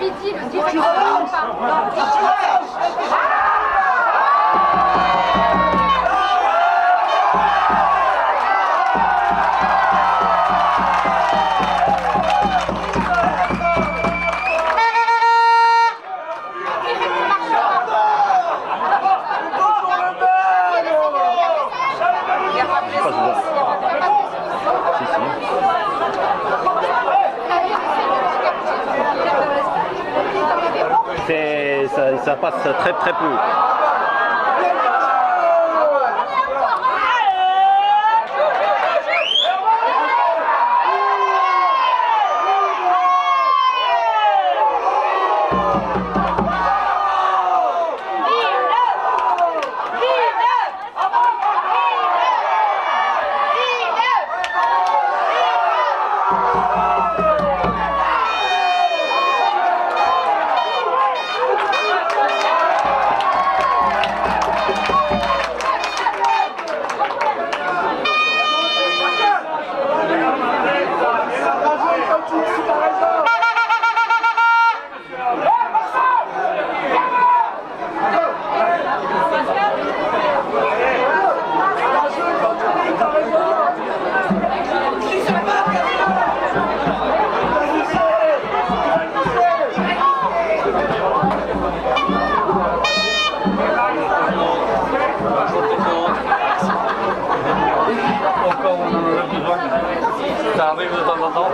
midi, le directeur ne parle pas. Ça passe très très peu. Ça arrive de temps en temps.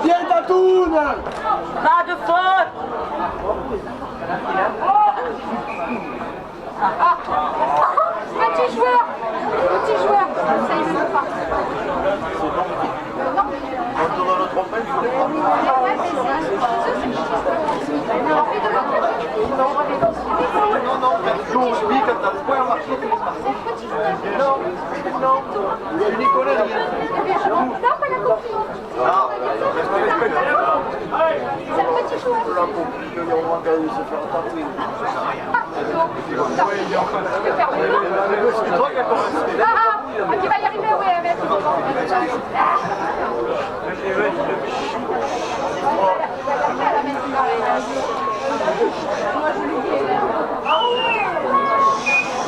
Viens Tatoune. Pas de faute. Petit joueur, ça y veut pas. Tu vas y arriver, oui, avec.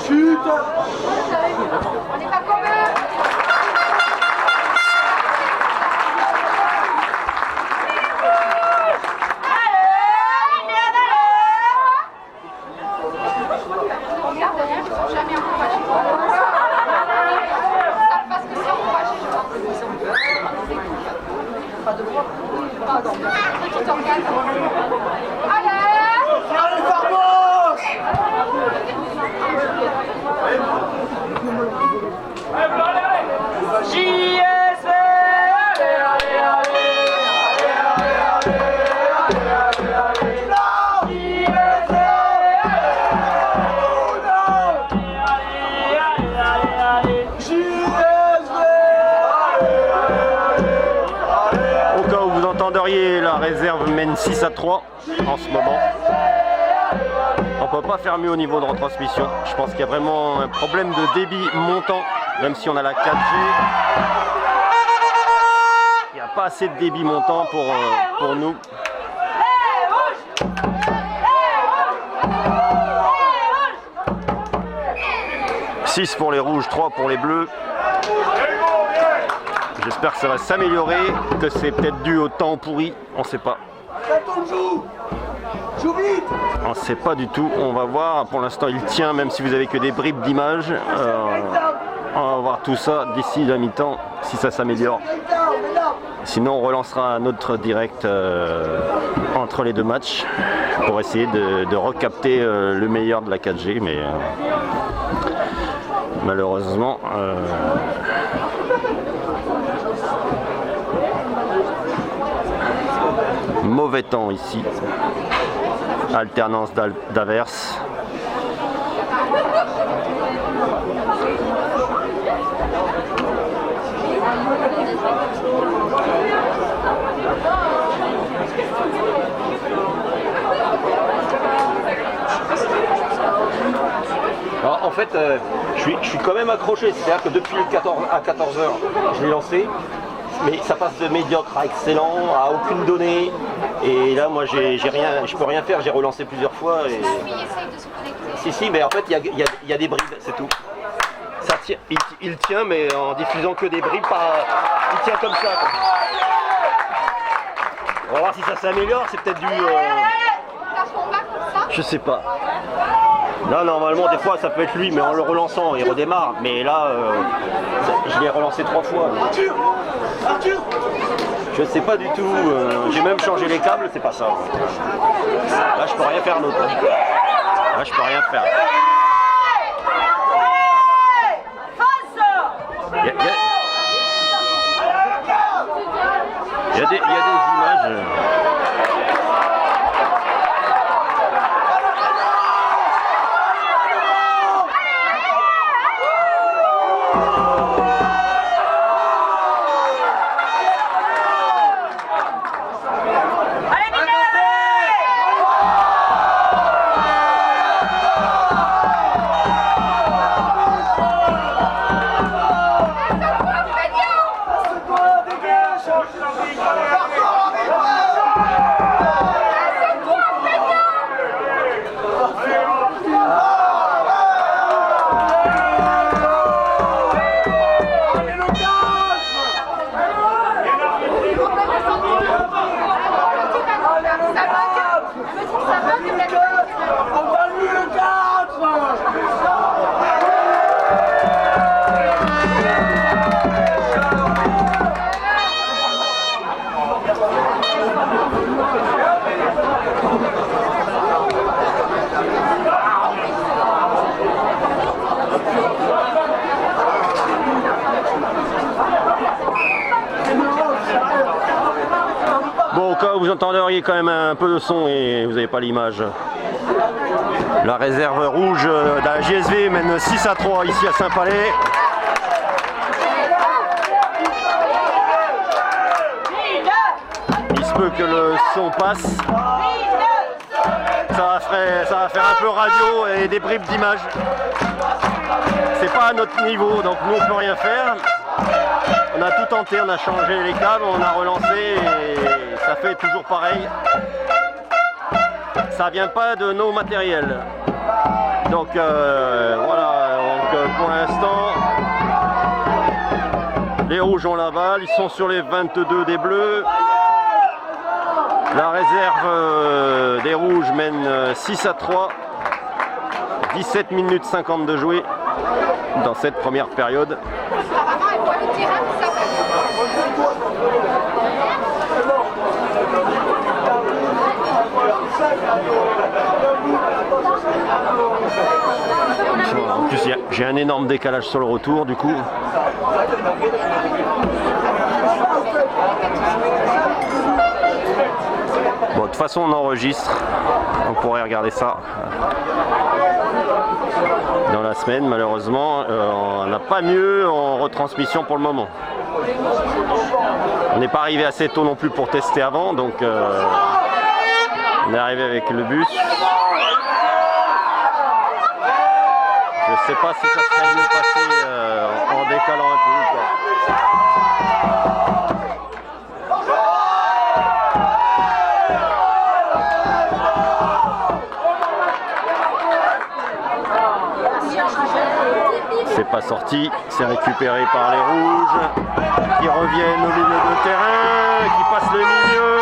Chut. On n'est pas comme eux. Regarde derrière, ils sont jamais encouragés. Parce que c'est encouragé. Pas de voix. Petit organe. Allez, Allez Farbos. JSV. Au cas où vous entendriez, la réserve mène 6-3 en ce moment. On peut pas faire mieux au niveau de retransmission. Je pense qu'il y a vraiment un problème de débit montant, même si on a la 4G. Il n'y a pas assez de débit montant pour nous. 6 pour les rouges, 3 pour les bleus. J'espère que ça va s'améliorer, que c'est peut-être dû au temps pourri, on sait pas. Tatoune joue. Joue vite. On sait pas du tout, on va voir. Pour l'instant il tient, même si vous avez que des bribes d'images. On va voir tout ça d'ici la mi-temps, si ça s'améliore. Sinon on relancera un autre direct entre les deux matchs pour essayer de recapter le meilleur de la 4G, mais malheureusement mauvais temps ici, alternance d'averses. Alors, en fait, je suis quand même accroché, c'est-à-dire que depuis le 14 à 14h, je l'ai lancé, mais ça passe de médiocre à excellent, à aucune donnée, et là moi j'ai rien, je peux rien faire, j'ai relancé plusieurs fois. Et... essaye de se connecter. Si, mais en fait il y a des bribes, c'est tout. Ça tient, il tient, mais en diffusant que des bribes, il tient comme ça. Quoi. On va voir si ça s'améliore, c'est peut-être dû... Je sais pas. Là normalement des fois ça peut être lui, mais en le relançant il redémarre, mais là je l'ai relancé 3 fois. Arthur. Je sais pas du tout, j'ai même changé les câbles, c'est pas ça. Là je peux rien faire d'autre. Là je peux rien faire. Il y a des images. vous entendriez quand même un peu de son et vous n'avez pas l'image. La réserve rouge de la JSV mène 6-3 ici à Saint-Palais. Il se peut que le son passe. Ça va faire un peu radio et des bribes d'image. C'est pas à notre niveau, donc nous on peut rien faire. On a tout tenté, on a changé les câbles, on a relancé et ça fait toujours pareil. Ça vient pas de nos matériels. Donc voilà, donc, pour l'instant, les rouges ont la balle, ils sont sur les 22 des bleus. La réserve des rouges mène 6-3. 17 minutes 50 de jouer dans cette première période. En plus, j'ai un énorme décalage sur le retour du coup. Bon, de toute façon, on enregistre. On pourrait regarder ça dans la semaine. Malheureusement, on n'a pas mieux en retransmission pour le moment. On n'est pas arrivé assez tôt non plus pour tester avant, donc on est arrivé avec le bus. Je ne sais pas si ça serait mieux passé en décalant un peu ou pas. C'est pas sorti, c'est récupéré par les rouges qui reviennent au milieu de terrain, qui passent le milieu.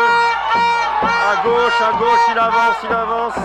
À gauche, il avance.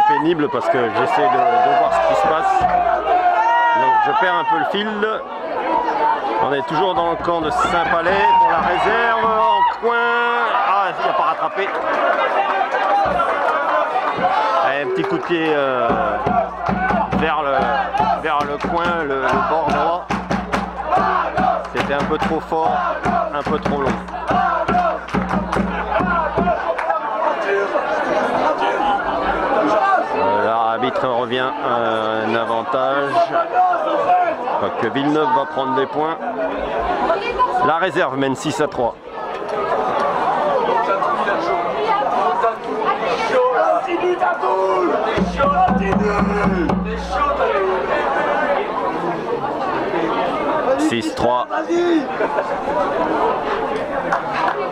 Pénible parce que j'essaie de voir ce qui se passe, donc je perds un peu le fil. On est toujours dans le camp de Saint-Palais pour la réserve en coin. Ah, il n'a pas rattrapé. Allez, un petit coup de pied vers le coin, le bord droit. C'était un peu trop fort, un peu trop long. L'arbitre revient à un avantage. Que Villeneuve va prendre des points. La réserve mène 6-3. « 6-3 »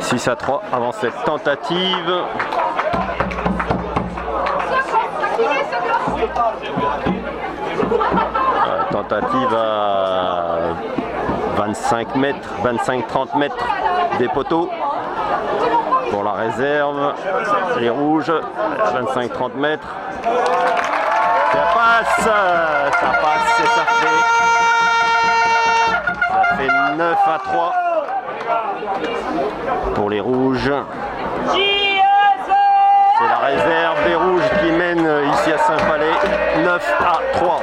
6-3 avant cette tentative. Tentative à 25 mètres, 25-30 mètres des poteaux pour la réserve. Les rouges à 25-30 mètres. Ça passe et ça fait 9-3 pour les rouges. C'est la réserve des rouges qui mène ici à Saint-Palais 9-3.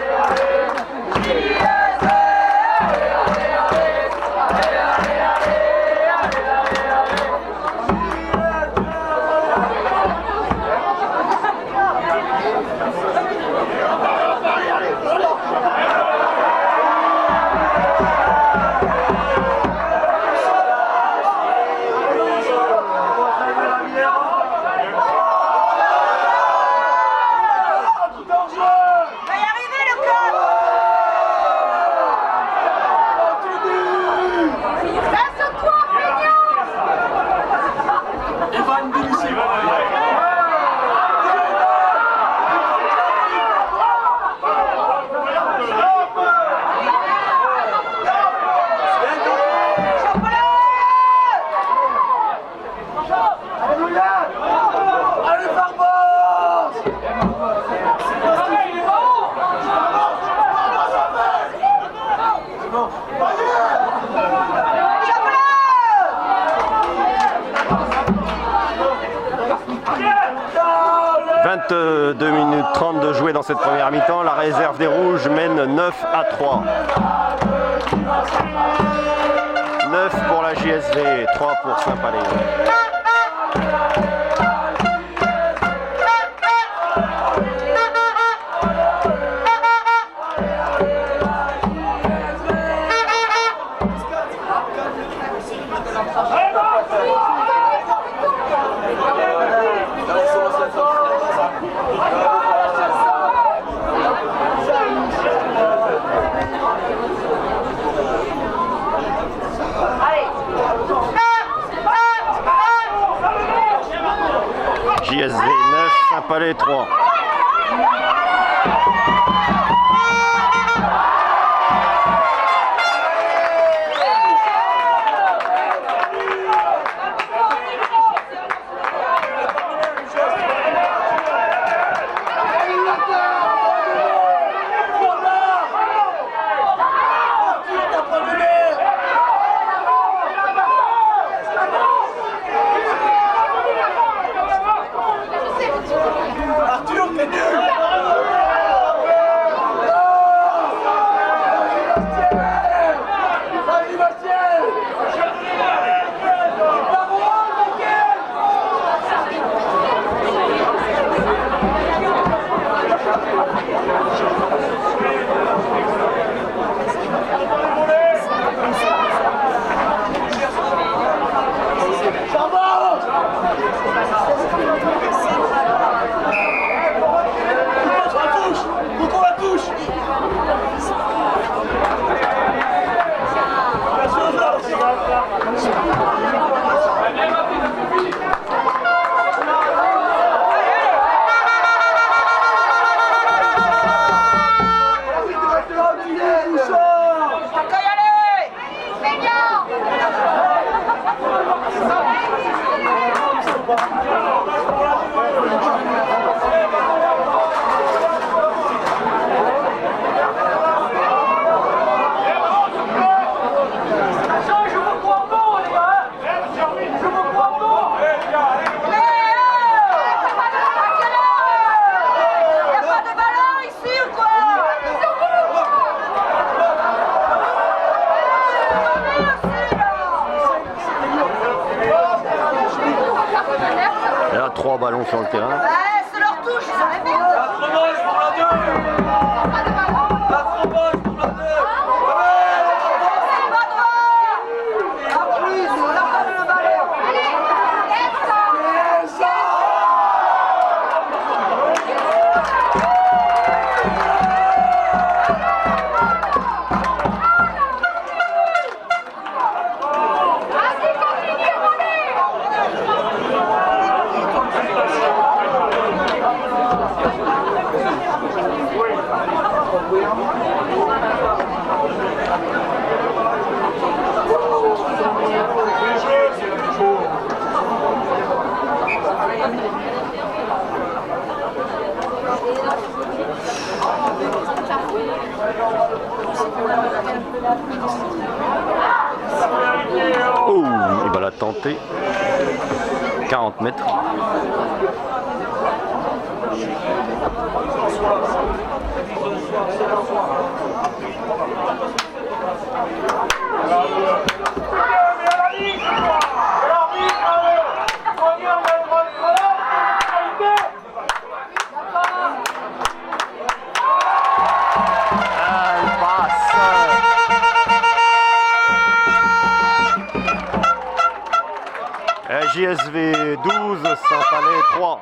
Va y arriver le 22 minutes 30 de jouer dans cette première mi-temps. La réserve des Rouges mène 9-3. 9 pour la JSV, 3 pour Saint-Palais. JSV 9, Saint-Palais 3. Il y a 3 ballons sur le terrain. Ouais, c'est leur touche, ils ont les merde. Oh, il va la tenter. 40 mètres. JSV 12, Saint-Palais 3.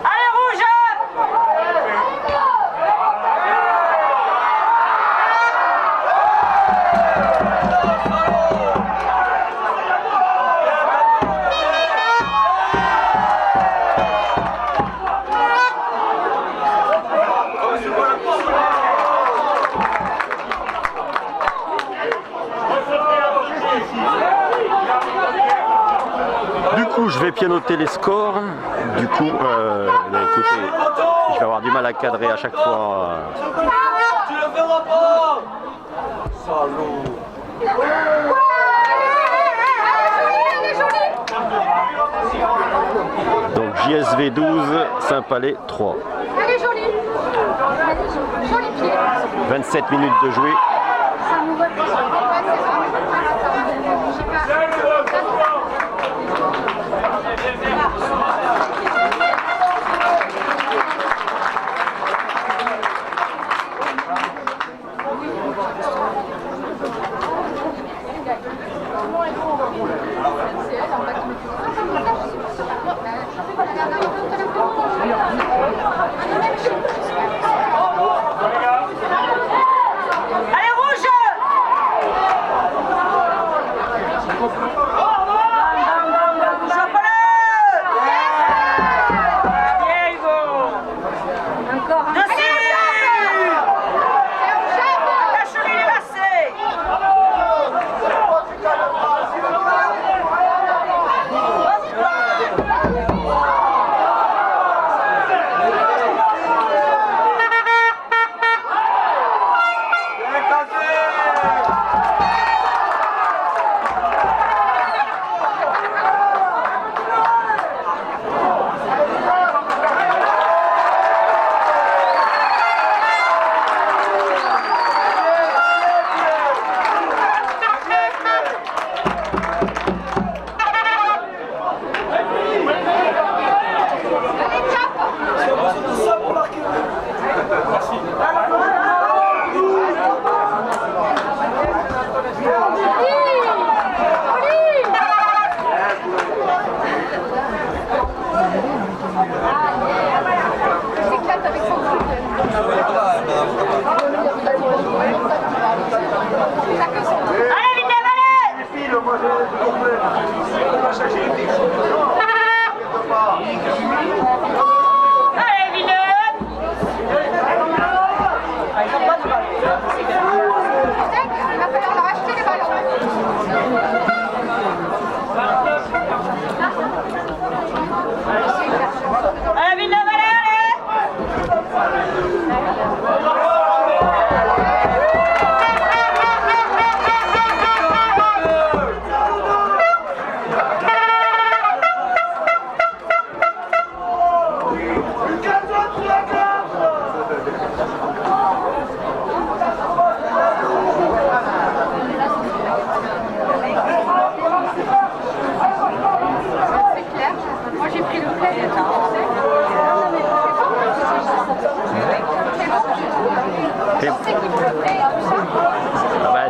Allez, rouge! coup, je vais pianoter les scores. Du coup, écoutez, je vais avoir du mal à cadrer à chaque fois. Tu le feras pas. Salaud. Donc JSV 12, Saint-Palais 3. Elle est jolie. Joli pied. 27 minutes de jouer. Allez, rouge!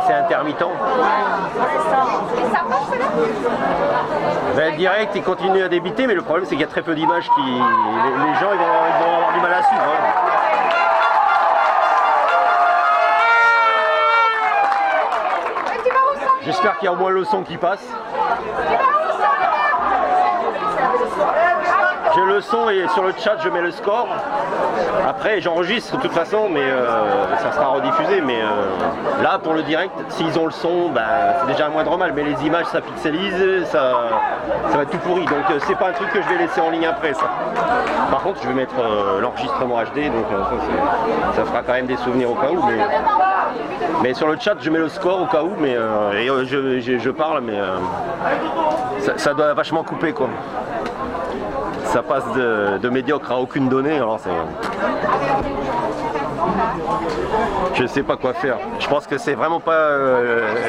C'est intermittent. Ben, direct, il continue à débiter, mais le problème c'est qu'il y a très peu d'images qui. Les gens ils vont avoir du mal à suivre. Hein. J'espère qu'il y a au moins le son qui passe. J'ai le son et sur le chat je mets le score. Après j'enregistre de toute façon, mais ça sera rediffusé. Mais là pour le direct, s'ils ont le son, ben, c'est déjà un moindre mal. Mais les images ça pixelise, ça va être tout pourri. Donc c'est pas un truc que je vais laisser en ligne après ça. Par contre je vais mettre l'enregistrement HD, donc ça fera quand même des souvenirs au cas où. Mais sur le chat je mets le score au cas où, mais je parle, mais ça doit vachement couper quoi. Ça passe de médiocre à aucune donnée, alors c'est... Je sais pas quoi faire. Je pense que c'est vraiment pas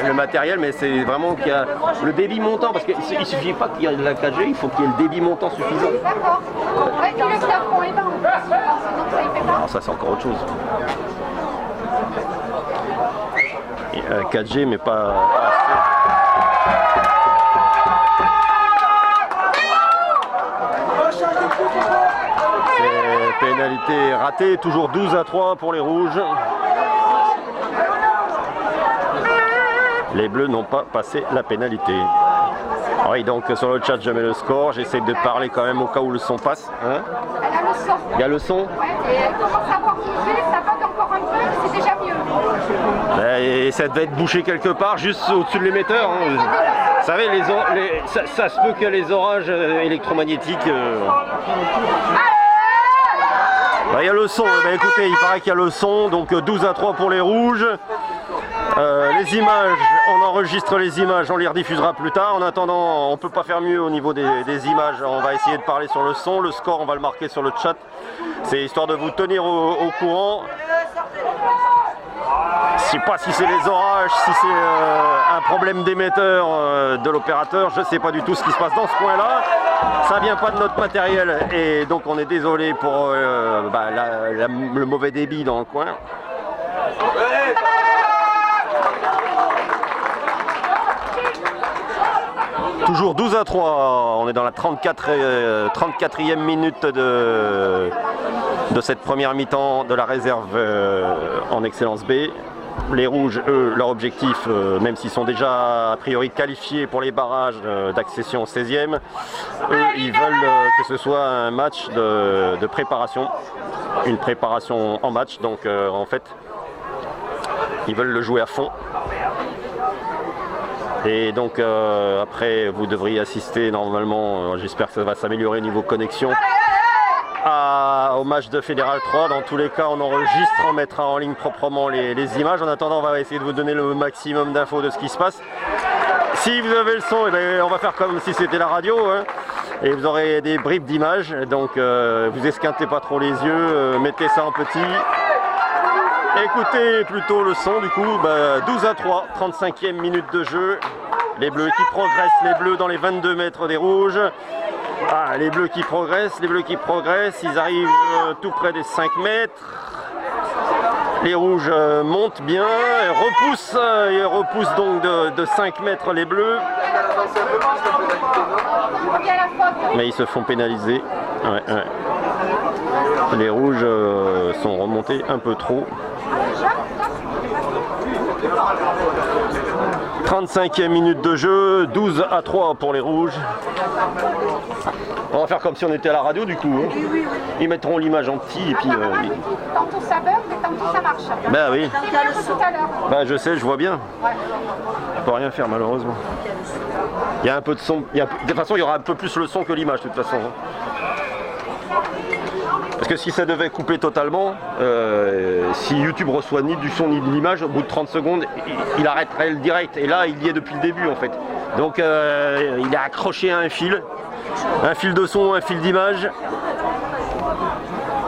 le matériel, mais c'est vraiment qu'il y a le débit montant, parce qu'il suffit pas qu'il y ait de la 4G, il faut qu'il y ait le débit montant suffisant. D'accord. Ouais, puis le plafond est bas. Donc ça y fait pas. Alors ça c'est encore autre chose. Et, 4G mais pas pénalité ratée, toujours 12-3 pour les rouges. Les bleus n'ont pas passé la pénalité. Oui, donc sur le chat je mets le score, j'essaie de parler quand même au cas où le son passe. Hein, Elle a le son. il y a le son. Ouais, et elle commence à avoir bougé, ça va encore encore un peu, c'est déjà mieux. Et ça devait être bouché quelque part, juste au-dessus de l'émetteur. Hein. Vous savez, ça se peut que les orages électromagnétiques... Il y a le son, écoutez, il paraît qu'il y a le son, donc 12-3 pour les rouges. Les images, on enregistre les images, on les rediffusera plus tard. En attendant, on ne peut pas faire mieux au niveau des images. On va essayer de parler sur le son. Le score, on va le marquer sur le chat. C'est histoire de vous tenir au courant. Je ne sais pas si c'est les orages, si c'est un problème d'émetteur de l'opérateur. Je ne sais pas du tout ce qui se passe dans ce coin-là. Ça ne vient pas de notre matériel et donc on est désolé pour le mauvais débit dans le coin. Toujours 12-3, on est dans la 34e minute de cette première mi-temps de la réserve en Excellence B. Les rouges, eux, leur objectif, même s'ils sont déjà a priori qualifiés pour les barrages d'accession au 16e, eux, ils veulent que ce soit un match de préparation, une préparation en match, donc en fait, ils veulent le jouer à fond. Et donc après vous devriez assister normalement, j'espère que ça va s'améliorer au niveau connexion, au match de Fédéral 3. Dans tous les cas on enregistre, on mettra en ligne proprement les images. En attendant on va essayer de vous donner le maximum d'infos de ce qui se passe. Si vous avez le son, on va faire comme si c'était la radio, hein, et vous aurez des bribes d'images, donc vous esquintez pas trop les yeux, mettez ça en petit. Écoutez plutôt le son du coup, 12-3, 35e minute de jeu. Les bleus qui progressent, les bleus dans les 22 mètres des rouges. Ah, les bleus qui progressent, ils arrivent tout près des 5 mètres. Les rouges montent bien, ils repoussent donc de 5 mètres les bleus. Mais ils se font pénaliser. Ouais. Les rouges sont remontés un peu trop. 35e minute de jeu, 12-3 pour les rouges. On va faire comme si on était à la radio du coup. Hein. Ils mettront l'image en petit et puis... Tantôt ça bug, mais tantôt ça marche. Bah oui. C'est mieux que tout à l'heure. Bah je sais, je vois bien. On peut rien faire malheureusement. Il y a un peu de son. De toute façon, il y aura un peu plus le son que l'image de toute façon. Parce que si ça devait couper totalement, si YouTube reçoit ni du son ni de l'image, au bout de 30 secondes, il arrêterait le direct. Et là, il y est depuis le début en fait. Donc il est accroché à un fil de son, un fil d'image.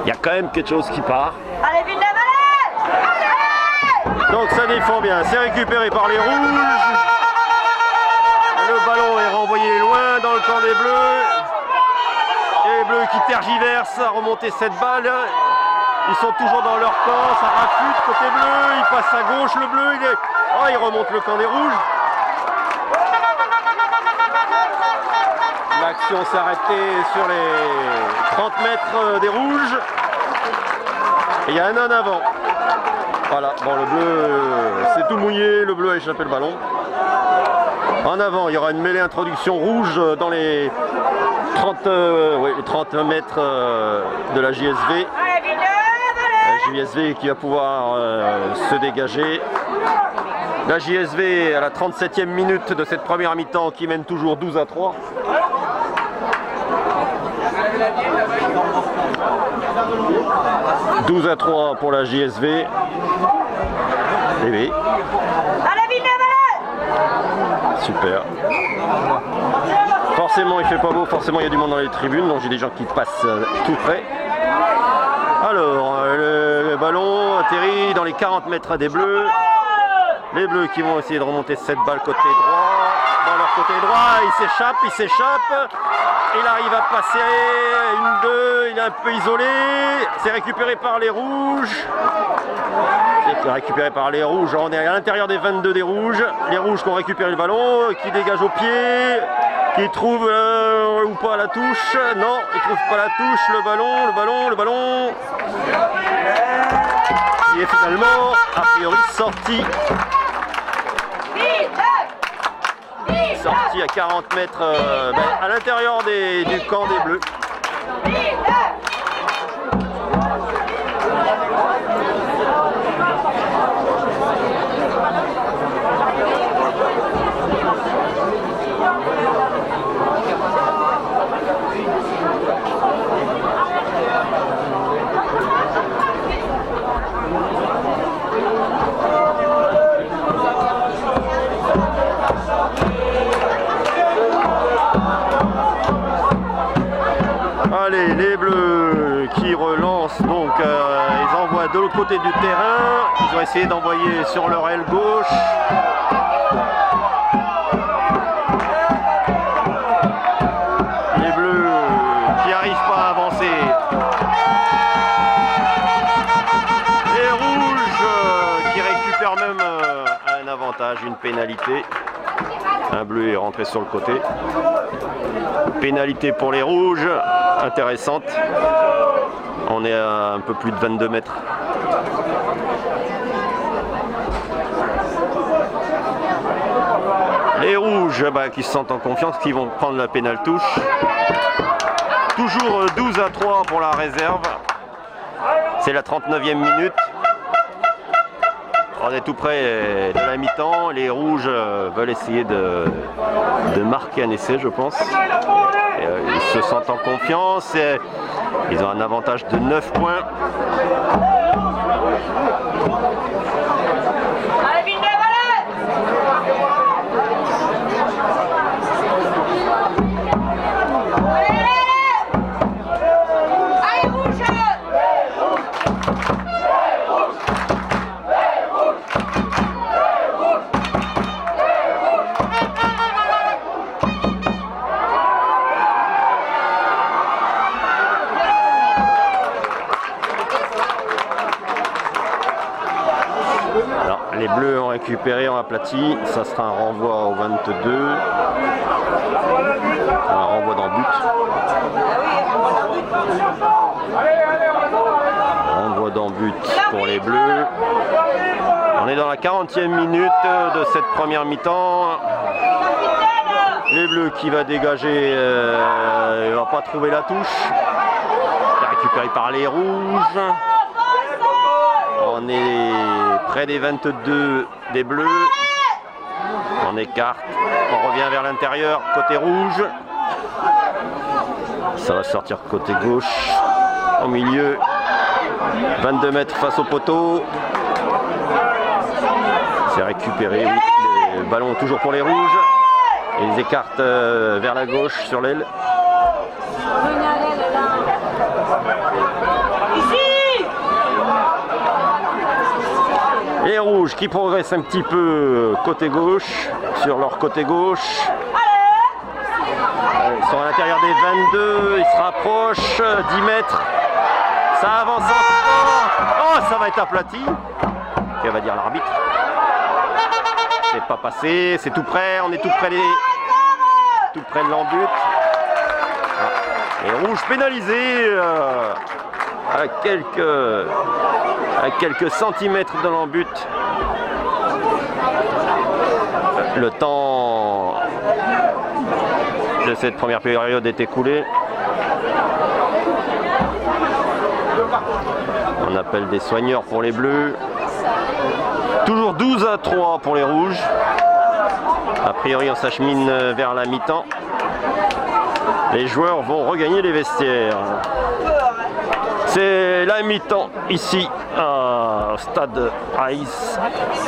Il y a quand même quelque chose qui part. Allez, vite, allez! Donc ça défend bien, c'est récupéré par les rouges. Le ballon est renvoyé loin dans le camp des bleus. Et les bleus qui tergiversent à remonter cette balle. Ils sont toujours dans leur camp, ça rafute côté bleu, il passe à gauche le bleu, il remonte le camp des rouges. L'action s'est arrêtée sur les 30 mètres des rouges. Et il y a un en avant. Voilà, bon le bleu c'est tout mouillé, le bleu a échappé le ballon. En avant, il y aura une mêlée introduction rouge dans les 30 mètres de la JSV. La JSV qui va pouvoir se dégager. La JSV à la 37e minute de cette première mi-temps qui mène toujours 12-3. « 12-3 pour la JSV. Et oui. Super. Forcément il fait pas beau, forcément il y a du monde dans les tribunes, donc j'ai des gens qui passent tout près. Alors le ballon atterrit dans les 40 mètres des bleus. Les bleus qui vont essayer de remonter cette balle côté droit. Dans leur côté droit, il s'échappe. Il arrive à passer une, deux, il est un peu isolé. C'est récupéré par les rouges. C'est récupéré par les rouges. On est à l'intérieur des 22 des rouges. Les rouges qui ont récupéré le ballon, qui dégagent au pied, qui trouvent ou pas la touche. Non, ils ne trouvent pas la touche. Le ballon. Qui est finalement a priori sorti. Sorti à 40 mètres à l'intérieur du camp des bleus. Allez, les Bleus qui relancent, donc ils envoient de l'autre côté du terrain, ils ont essayé d'envoyer sur leur aile gauche. Les Bleus qui n'arrivent pas à avancer. Les Rouges qui récupèrent même un avantage, une pénalité. Un bleu est rentré sur le côté. Pénalité pour les Rouges, intéressante. On est à un peu plus de 22 mètres. Les Rouges qui se sentent en confiance, qui vont prendre la pénale touche. Toujours 12-3 pour la réserve. C'est la 39e minute. On est tout près de la mi-temps. Les Rouges veulent essayer de marquer un essai, je pense. Ils se sentent en confiance. Ils ont un avantage de 9 points. Allez, Villeneuve, allez! Allez, rouge! Alors, les Bleus ont récupéré, ont aplati. Ça sera un renvoi au 22. Un renvoi dans le but. Renvoi dans le but pour les Bleus. On est dans la 40e minute de cette première mi-temps. Les Bleus qui va dégager, il ne va pas trouver la touche. Récupéré par les Rouges. On est près des 22 des Bleus. On écarte. On revient vers l'intérieur, côté rouge. Ça va sortir côté gauche. Au milieu. 22 mètres face au poteau. C'est récupéré. Oui. Le ballon toujours pour les Rouges. Et ils écartent vers la gauche sur l'aile. Les Rouges qui progressent un petit peu côté gauche, sur leur côté gauche. Ils sont à l'intérieur des 22, ils se rapprochent, 10 mètres. Ça avance encore. Oh, ça va être aplati. Que va dire l'arbitre? C'est pas passé, c'est tout près, on est tout près de l'embut. Les Rouges pénalisés à quelques centimètres de l'embut. Le temps de cette première période est écoulé. On appelle des soigneurs pour les Bleus. Toujours 12-3 pour les Rouges. A priori, on s'achemine vers la mi-temps. Les joueurs vont regagner les vestiaires. C'est la mi-temps ici au stade Ice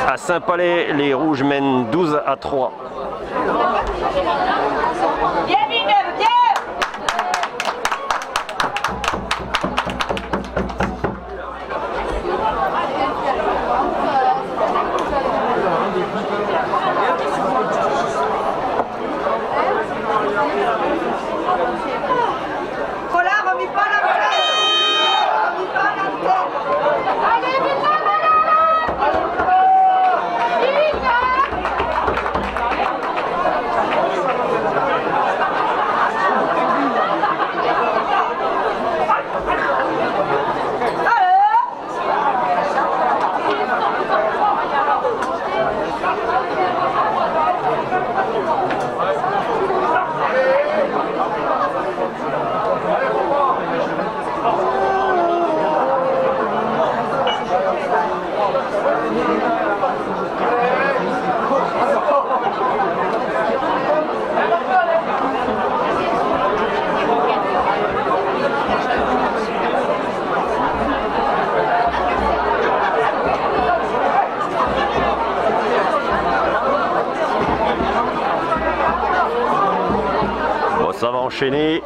à Saint-Palais. Les Rouges mènent 12-3. Viens, Villeneuve, viens! Collard, remets pas la tête. Remets pas la tête. Allez, vite, Ça va enchaîner.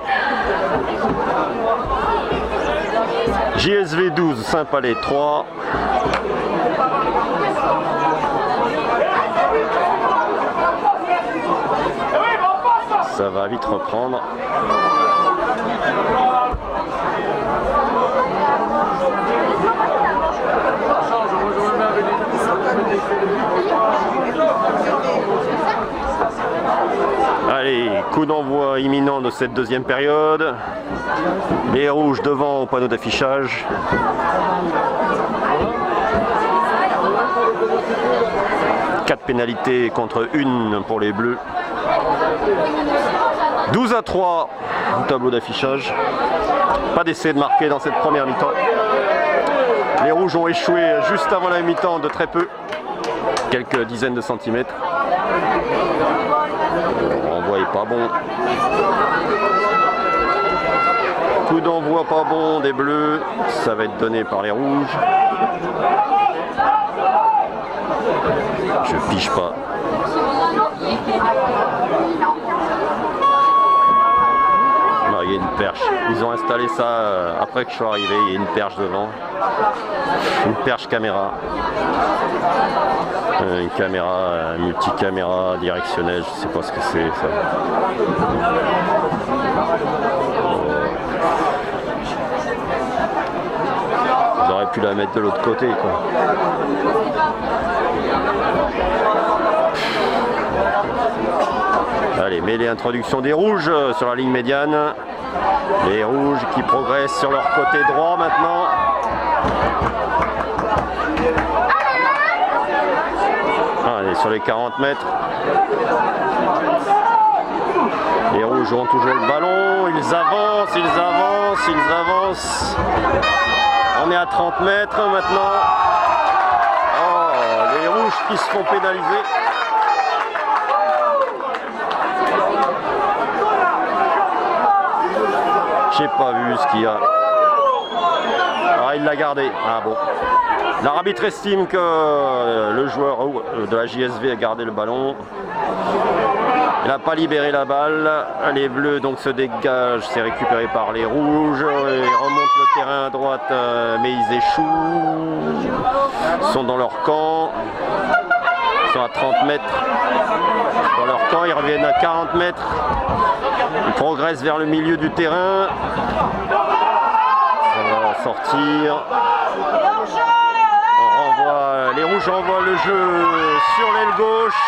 JSV 12, Saint-Palais 3. Ça va vite reprendre. Allez, coup d'envoi imminent de cette deuxième période. Les rouges devant au panneau d'affichage. Quatre pénalités contre une pour les bleus. 12-3 au tableau d'affichage. Pas d'essai de marquer dans cette première mi-temps. Les rouges ont échoué juste avant la mi-temps de très peu. Quelques dizaines de centimètres. Le renvoi est pas bon. Coup d'envoi pas bon des bleus. Ça va être donné par les rouges. Je pige pas. Non, il y a une perche. Ils ont installé ça après que je sois arrivé. Il y a une perche devant. Une perche caméra. Une caméra, multicaméra directionnelle. Je sais pas ce que c'est ça. Ils auraient pu la mettre de l'autre côté, quoi. Allez, mêlée introduction des rouges sur la ligne médiane. Les rouges qui progressent sur leur côté droit maintenant. Allez, sur les 40 mètres. Les rouges ont toujours le ballon. Ils avancent, ils avancent, ils avancent. On est à 30 mètres maintenant. Oh, les rouges qui se font pénaliser. J'ai pas vu ce qu'il y a. Ah, il l'a gardé. Ah bon. L'arbitre estime que le joueur de la JSV a gardé le ballon. Il n'a pas libéré la balle. Les bleus donc se dégagent. C'est récupéré par les rouges. Ils remontent le terrain à droite, mais ils échouent. Ils sont dans leur camp. Ils sont à 30 mètres. Dans leur camp, ils reviennent à 40 mètres. Ils progressent vers le milieu du terrain. Ça va sortir. On renvoie, les rouges envoient le jeu sur l'aile gauche.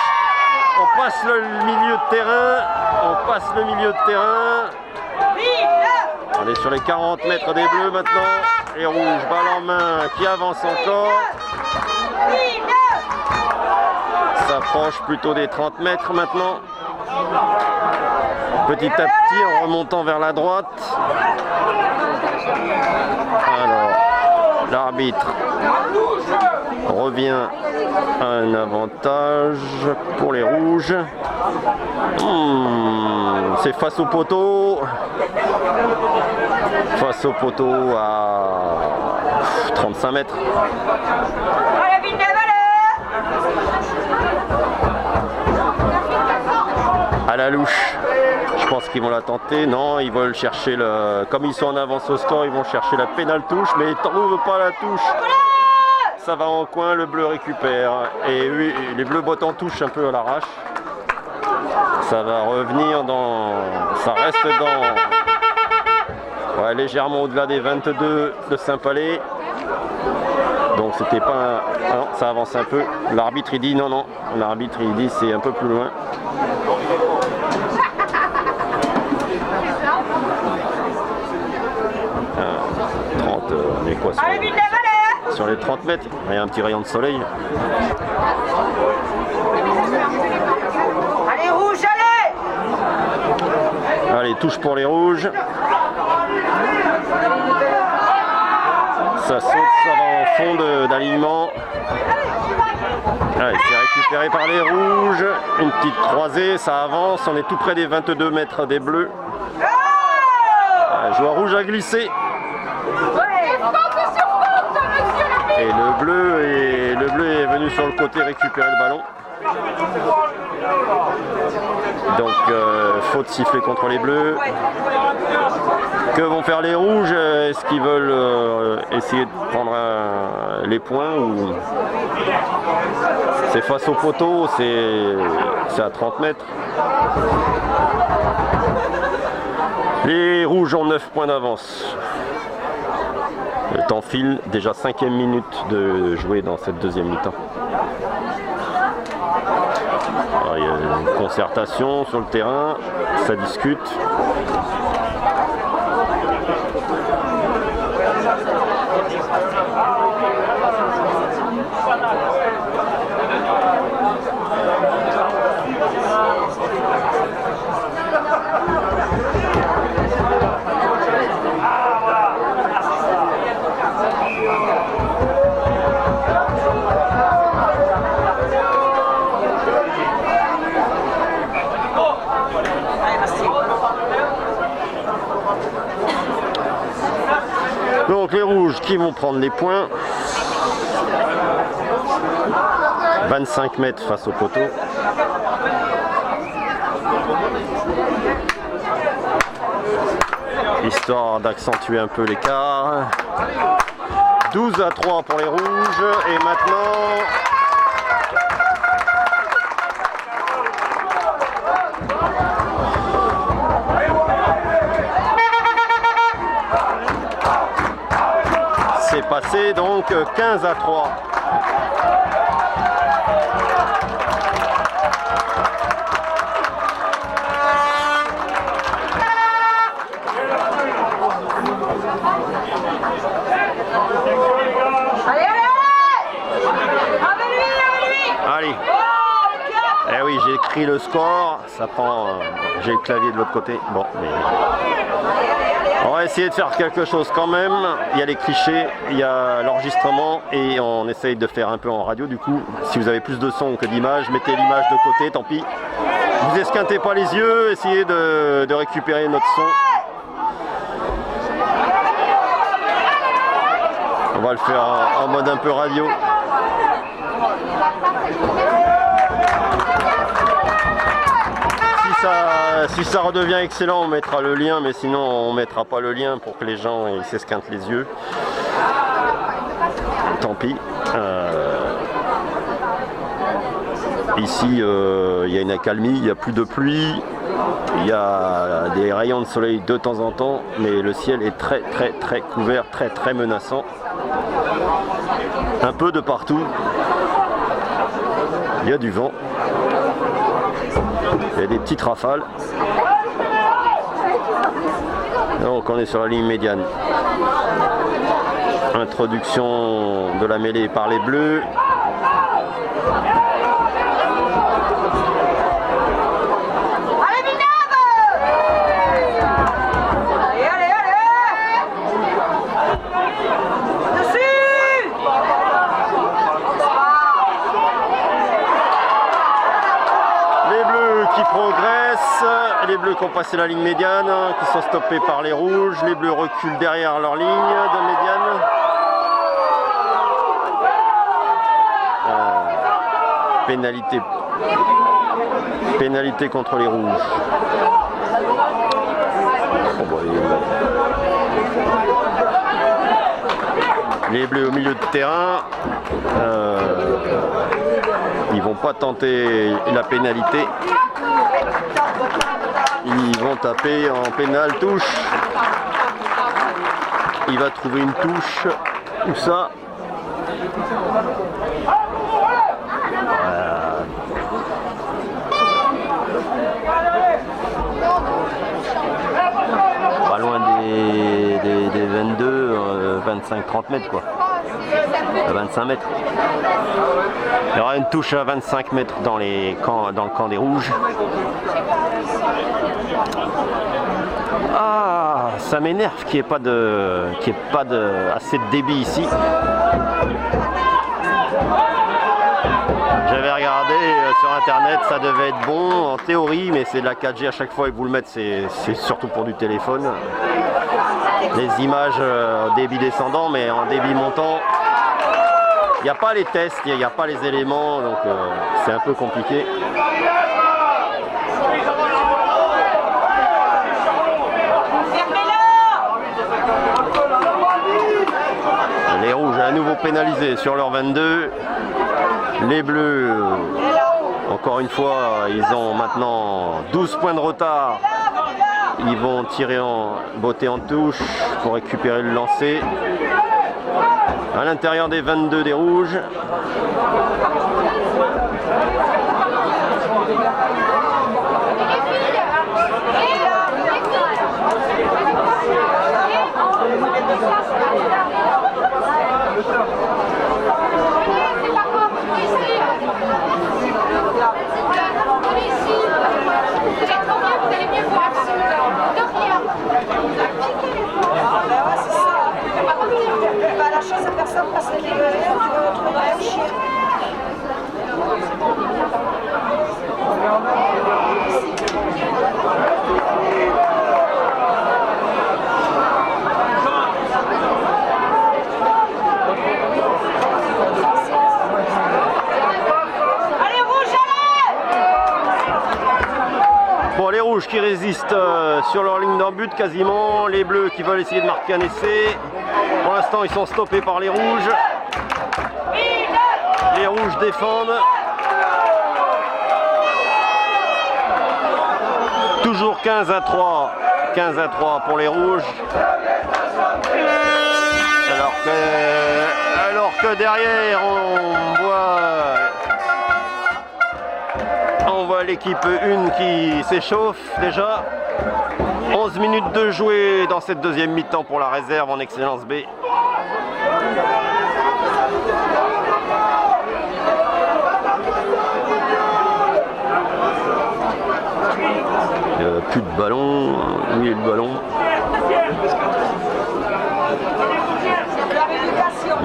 On passe le milieu de terrain. On passe le milieu de terrain. On est sur les 40 mètres des bleus maintenant. Les rouges, balle en main, qui avancent encore. S'approche plutôt des 30 mètres maintenant. Petit à petit en remontant vers la droite. Alors, l'arbitre revient à un avantage pour les rouges. C'est face au poteau. Face au poteau à 35 mètres. À la louche. Je pense qu'ils vont la tenter. Non, ils veulent chercher le... Comme ils sont en avance au score, ils vont chercher la pénale touche, mais ils ne trouvent pas la touche. Ça va en coin, le bleu récupère. Et oui, les bleus bottent en touche un peu à l'arrache. Ça va revenir dans... Ça reste dans... Ouais, légèrement au-delà des 22 de Saint-Palais. Donc c'était pas un... Non, ça avance un peu. L'arbitre il dit non, non. L'arbitre il dit c'est un peu plus loin. On est quoi sur les 30 mètres? Il y a un petit rayon de soleil. Allez rouge, allez! Allez, touche pour les rouges. Ça saute, ça va en fond d'alignement. Allez, c'est récupéré par les rouges. Une petite croisée, ça avance. On est tout près des 22 mètres des bleus. Le joueur rouge a glissé. Et le bleu est venu sur le côté récupérer le ballon. Donc faute sifflée contre les bleus. Que vont faire les rouges? Est-ce qu'ils veulent essayer de prendre les points ou c'est face au poteau, c'est à 30 mètres. Les rouges ont 9 points d'avance. Le temps file, déjà 5e minute de jouer dans cette deuxième mi-temps. Il y a une concertation sur le terrain, ça discute. Donc les rouges qui vont prendre les points. 25 mètres face au poteau. Histoire d'accentuer un peu l'écart. 12-3 pour les rouges. Et maintenant... c'est passé donc 15-3. Allez. Eh oui, j'ai écrit le score, ça prend... j'ai le clavier de l'autre côté. Bon, mais... on va essayer de faire quelque chose quand même. Il y a les clichés, il y a l'enregistrement et on essaye de faire un peu en radio. Du coup, si vous avez plus de son que d'image, mettez l'image de côté, tant pis. Vous esquintez pas les yeux, essayez de récupérer notre son. On va le faire en mode un peu radio. Si ça redevient excellent, on mettra le lien, mais sinon on mettra pas le lien pour que les gens s'esquintent les yeux. Tant pis. Ici, il y a une accalmie, il n'y a plus de pluie, il y a des rayons de soleil de temps en temps, mais le ciel est très couvert, très menaçant. Un peu de partout. Il y a du vent. Il y a des petites rafales. Donc on est sur la ligne médiane. Introduction de la mêlée par les bleus. Les bleus qui ont passé la ligne médiane, qui sont stoppés par les rouges. Les bleus reculent derrière leur ligne de médiane. Pénalité contre les rouges. Les bleus au milieu de terrain. Ils vont pas tenter la pénalité. Ils vont taper en pénal touche. Il va trouver une touche. Où ça? Pas loin des 22, 25-30 mètres quoi. 25 mètres. Il y aura une touche à 25 mètres dans le camp des rouges. Ah, ça m'énerve qu'il n'y ait pas assez de débit ici. J'avais regardé sur internet, ça devait être bon en théorie, mais c'est de la 4G à chaque fois et que vous le mettez, c'est surtout pour du téléphone. Les images débit descendant, mais en débit montant, il n'y a pas les tests, il n'y a pas les éléments, donc c'est un peu compliqué. Les rouges à nouveau pénalisés sur leur 22. Les bleus, encore une fois, ils ont maintenant 12 points de retard. Ils vont tirer en beauté en touche pour récupérer le lancer. À l'intérieur des 22 des rouges. La chose à personne parce que les meilleurs, tu vas retrouver un chien. Allez, rouge, allez! Bon, les rouges qui résistent sur leur ligne d'en but quasiment. Les bleus qui veulent essayer de marquer un essai. Pour l'instant, ils sont stoppés par les rouges. Les rouges défendent. Toujours 15-3. 15-3 pour les rouges. Alors que derrière, on voit l'équipe 1 qui s'échauffe déjà. 11 minutes de jouer dans cette deuxième mi-temps pour la réserve en Excellence B. Plus de ballon. Où est le ballon?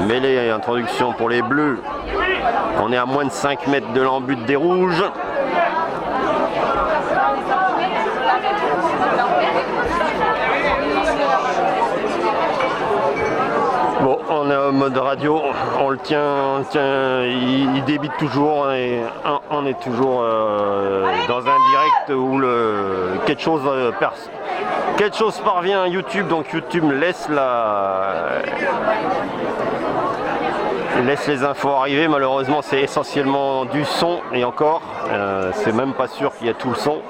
Mêlée, introduction pour les bleus. On est à moins de 5 mètres de l'embut des rouges. Bon, on est en mode radio, on le tient, il débite toujours et on est toujours dans un direct où quelque chose parvient à YouTube, donc YouTube laisse les infos arriver. Malheureusement, c'est essentiellement du son et encore, c'est même pas sûr qu'il y a tout le son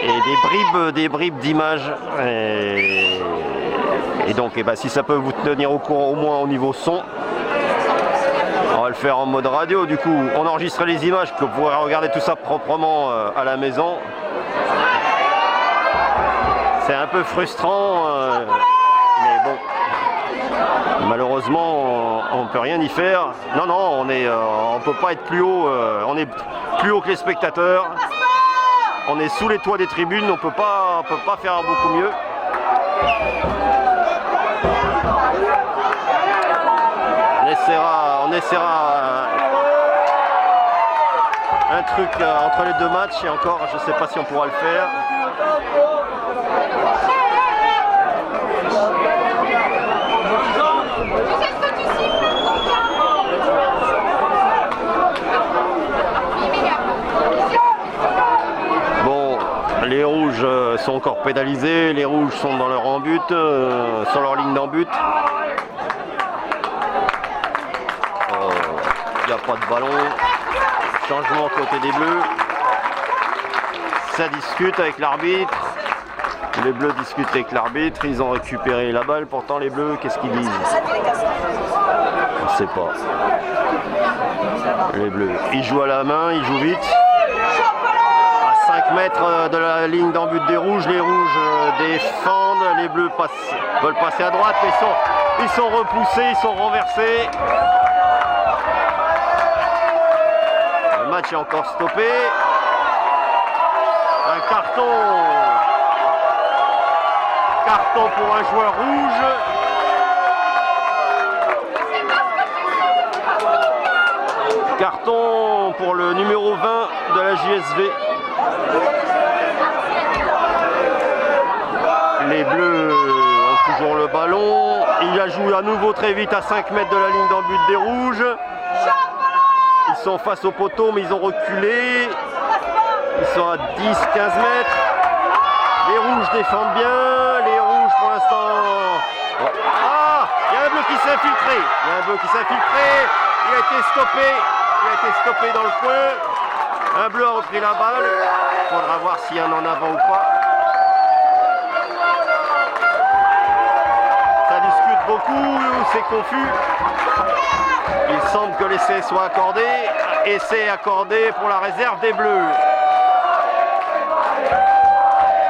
et des bribes d'images. Et donc, si ça peut vous tenir au courant au moins au niveau son, on va le faire en mode radio. Du coup, on enregistre les images, que vous pourrez regarder tout ça proprement à la maison. C'est un peu frustrant, mais bon, malheureusement, on ne peut rien y faire. Non, on peut pas être plus haut. On est plus haut que les spectateurs. On est sous les toits des tribunes. On peut pas faire beaucoup mieux. On essaiera un truc entre les deux matchs et encore, je ne sais pas si on pourra le faire. Bon, les rouges sont encore pénalisés, les rouges sont dans leur en-but, sur leur ligne d'en-but. Il n'y a pas de ballon. Changement côté des bleus. Ça discute avec l'arbitre. Les bleus discutent avec l'arbitre. Ils ont récupéré la balle. Pourtant les bleus, qu'est-ce qu'ils disent? On ne sait pas. Les bleus, ils jouent à la main, ils jouent vite. À 5 mètres de la ligne d'en but des rouges, les rouges défendent. Les bleus veulent passer à droite, mais ils sont repoussés, ils sont renversés. Le match est encore stoppé. Un carton pour un joueur rouge. Carton pour le numéro 20 de la JSV. Les bleus ont toujours le ballon. Il a joué à nouveau très vite à 5 mètres de la ligne d'en but des rouges. Ils sont face au poteau, mais ils ont reculé. Ils sont à 10-15 mètres. Les rouges défendent bien. Les rouges, pour l'instant... Ah, il y a un bleu qui s'est infiltré. Il y a un bleu qui s'est infiltré. Il a été stoppé. Il a été stoppé dans le coin. Un bleu a repris la balle. Il faudra voir s'il y en a en avant ou pas. Ça discute beaucoup, c'est confus. Il semble que l'essai soit accordé. Essai accordé pour la réserve des Bleus.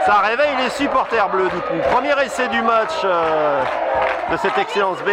Ça réveille les supporters bleus du coup. Premier essai du match de cette Excellence B.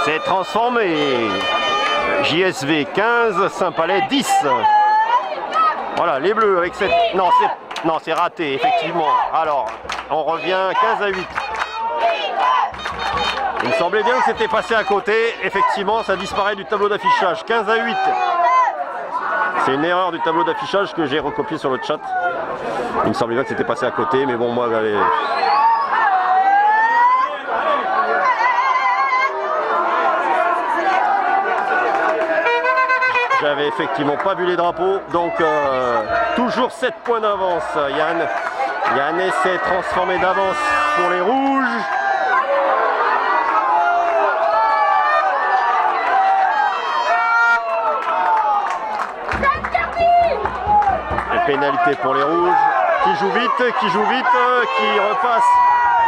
C'est transformé. JSV 15, Saint-Palais 10. Voilà, les Bleus avec cette... Non, c'est raté, effectivement. Alors, on revient 15 à 8. Il me semblait bien que c'était passé à côté. Effectivement, ça disparaît du tableau d'affichage. 15 à 8. C'est une erreur du tableau d'affichage que j'ai recopié sur le chat. Il me semblait bien que c'était passé à côté, mais bon, moi, j'avais... J'avais effectivement pas vu les drapeaux, donc toujours 7 points d'avance. Il y a un essai transformé d'avance pour les rouges. Et pénalité pour les rouges, qui jouent vite, qui repassent,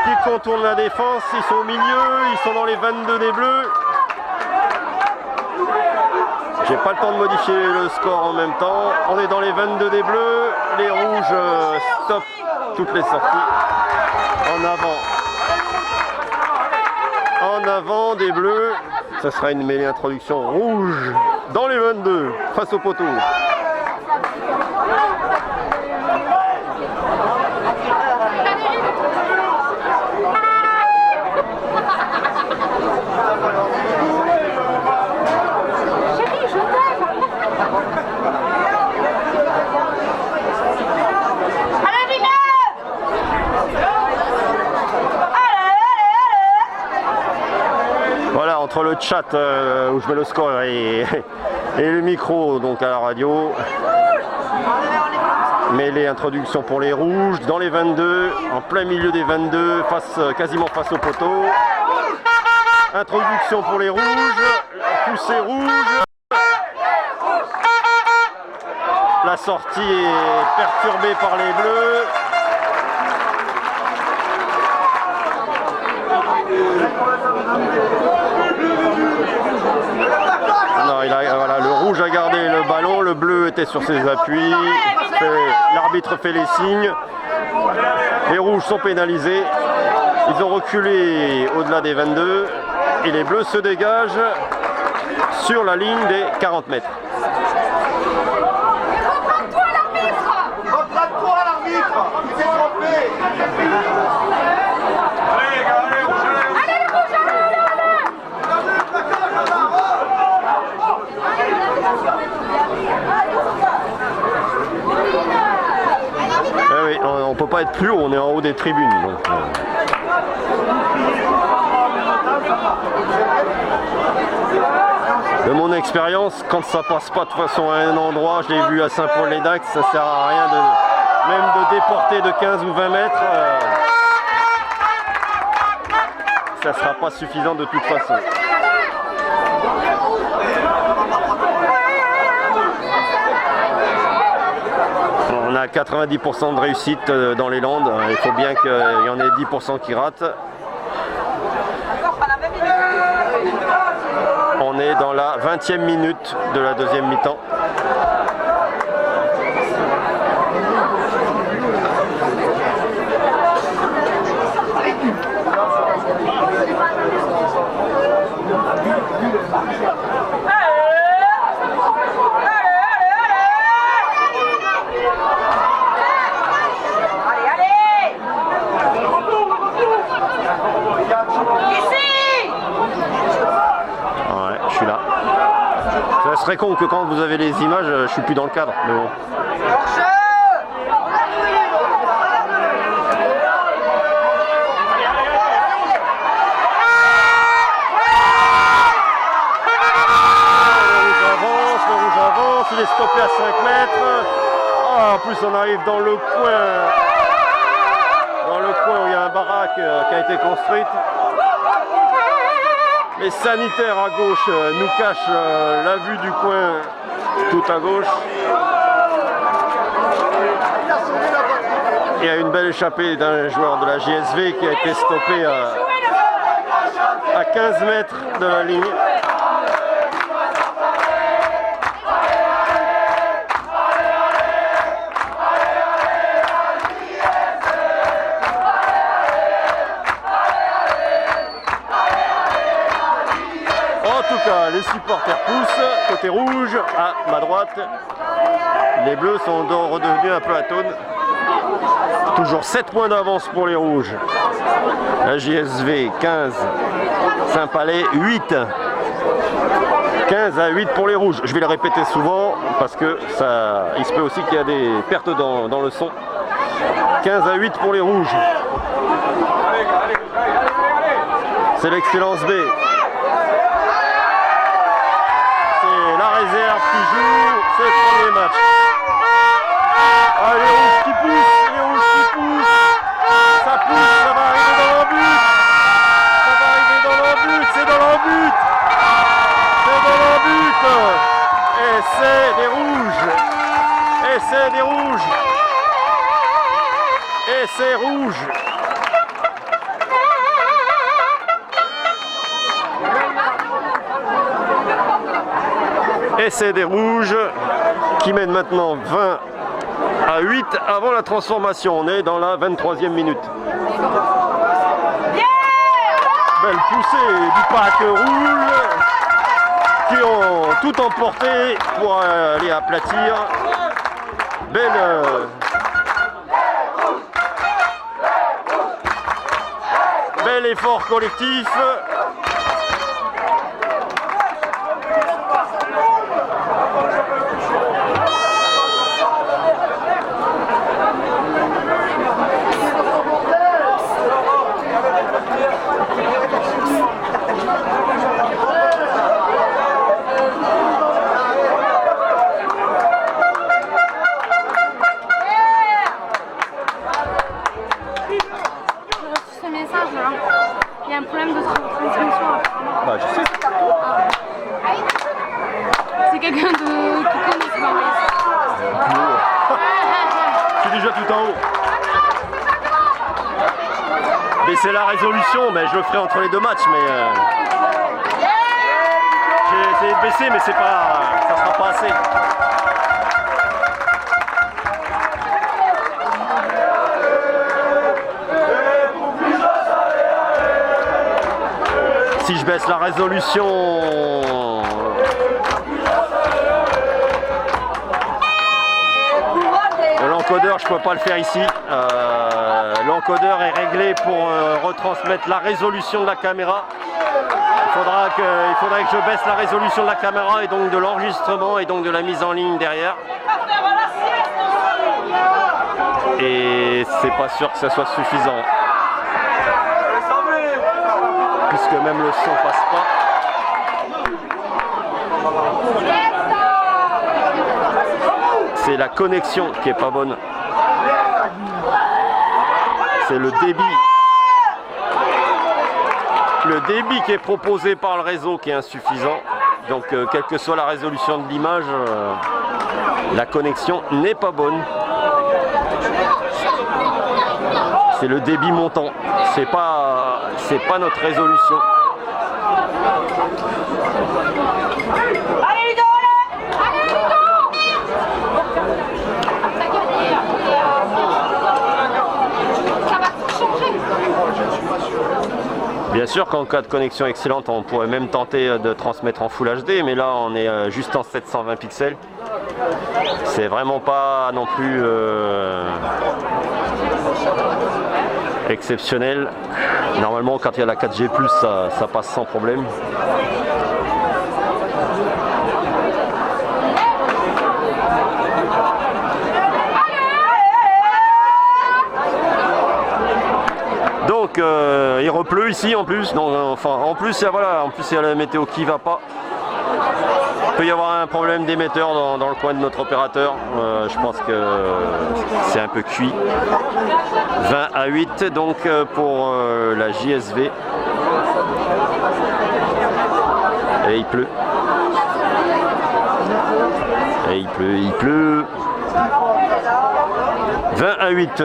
qui contournent la défense. Ils sont au milieu, ils sont dans les 22 des Bleus. J'ai pas le temps de modifier le score en même temps. On est dans les 22 des Bleus. Les rouges stoppent toutes les sorties. En avant des Bleus. Ça sera une mêlée introduction rouge dans les 22 face au poteau. Voilà, entre le chat où je mets le score et le micro donc à la radio. Mêlée introduction pour les rouges dans les 22, en plein milieu des 22, quasiment face au poteau. Introduction pour les rouges, poussée rouge. La sortie est perturbée par les bleus. Non, voilà, le rouge a gardé le ballon, le bleu était sur ses appuis. L'arbitre fait les signes. Les rouges sont pénalisés. Ils ont reculé au-delà des 22 et les bleus se dégagent sur la ligne des 40 mètres. Reprends-toi l'arbitre! Reprends-toi l'arbitre! Il s'est trompé! Allez, les rouges, Oui, on peut pas être plus haut, on est en haut des tribunes. Donc, de mon expérience, quand ça passe pas de façon à un endroit, je l'ai vu à Saint-Paul-les-Dax, ça sert à rien même de déporter de 15 ou 20 mètres. Ça sera pas suffisant de toute façon. On On a 90% de réussite dans les Landes. Il faut bien qu'il y en ait 10% qui ratent. On est dans la 20e minute de la deuxième mi-temps. Ça serait con que quand vous avez les images, je suis plus dans le cadre, mais bon. Le rouge avance, il est stoppé à 5 mètres. Oh, en plus on arrive dans le coin. Dans le coin où il y a un baraque qui a été construite. Les sanitaires à gauche nous cachent la vue du coin tout à gauche. Il y a une belle échappée d'un joueur de la JSV qui a été stoppé à 15 mètres de la ligne. Les supporters poussent, côté rouge, à ma droite. Les bleus sont redevenus un peu atones. Toujours 7 points d'avance pour les rouges. La JSV 15, Saint-Palais 8. 15 à 8 pour les rouges. Je vais le répéter souvent parce que il se peut aussi qu'il y a des pertes dans le son. 15 à 8 pour les rouges. C'est l'excellence B. La réserve qui joue, c'est le premier match. Ah, les rouges qui poussent, ça pousse, ça va arriver dans l'embut. Ça va arriver dans l'embut, c'est dans l'embut. C'est dans l'embut. Et c'est des rouges. Et c'est des rouges. Et c'est rouge. Et c'est des rouges qui mènent maintenant 20 à 8 avant la transformation. On est dans la 23e minute. Belle poussée du pack rouge qui ont tout emporté pour aller aplatir. Bel effort collectif. Il y a un problème de transmission. Bah, je sais. C'est quelqu'un qui connaît ce moment. Je suis déjà tout en haut. Baisser la résolution, mais je le ferai entre les deux matchs. Mais j'ai essayé de baisser, mais ça sera pas assez. Si je baisse la résolution, l'encodeur, je ne peux pas le faire ici. L'encodeur est réglé pour retransmettre la résolution de la caméra. Il faudra que je baisse la résolution de la caméra et donc de l'enregistrement et donc de la mise en ligne derrière. Et c'est pas sûr que ça soit suffisant. Puisque même le son passe pas. C'est la connexion qui est pas bonne. C'est le débit. Le débit qui est proposé par le réseau qui est insuffisant. Donc quelle que soit la résolution de l'image, la connexion n'est pas bonne. C'est le débit montant. C'est pas notre résolution. Allez Ludo, allez Ludo. Ça va tout changer. Bien sûr qu'en cas de connexion excellente, on pourrait même tenter de transmettre en Full HD, mais là on est juste en 720 pixels. C'est vraiment pas non plus exceptionnel. Normalement, quand il y a la 4G+, ça passe sans problème. Donc il repleut ici en plus, donc, enfin en plus voilà, en plus il y a la météo qui va pas. Il peut y avoir un problème d'émetteur dans le coin de notre opérateur. Je pense que c'est un peu cuit. 20 à 8 donc pour la JSV. Et il pleut. Et il pleut. 20 à 8.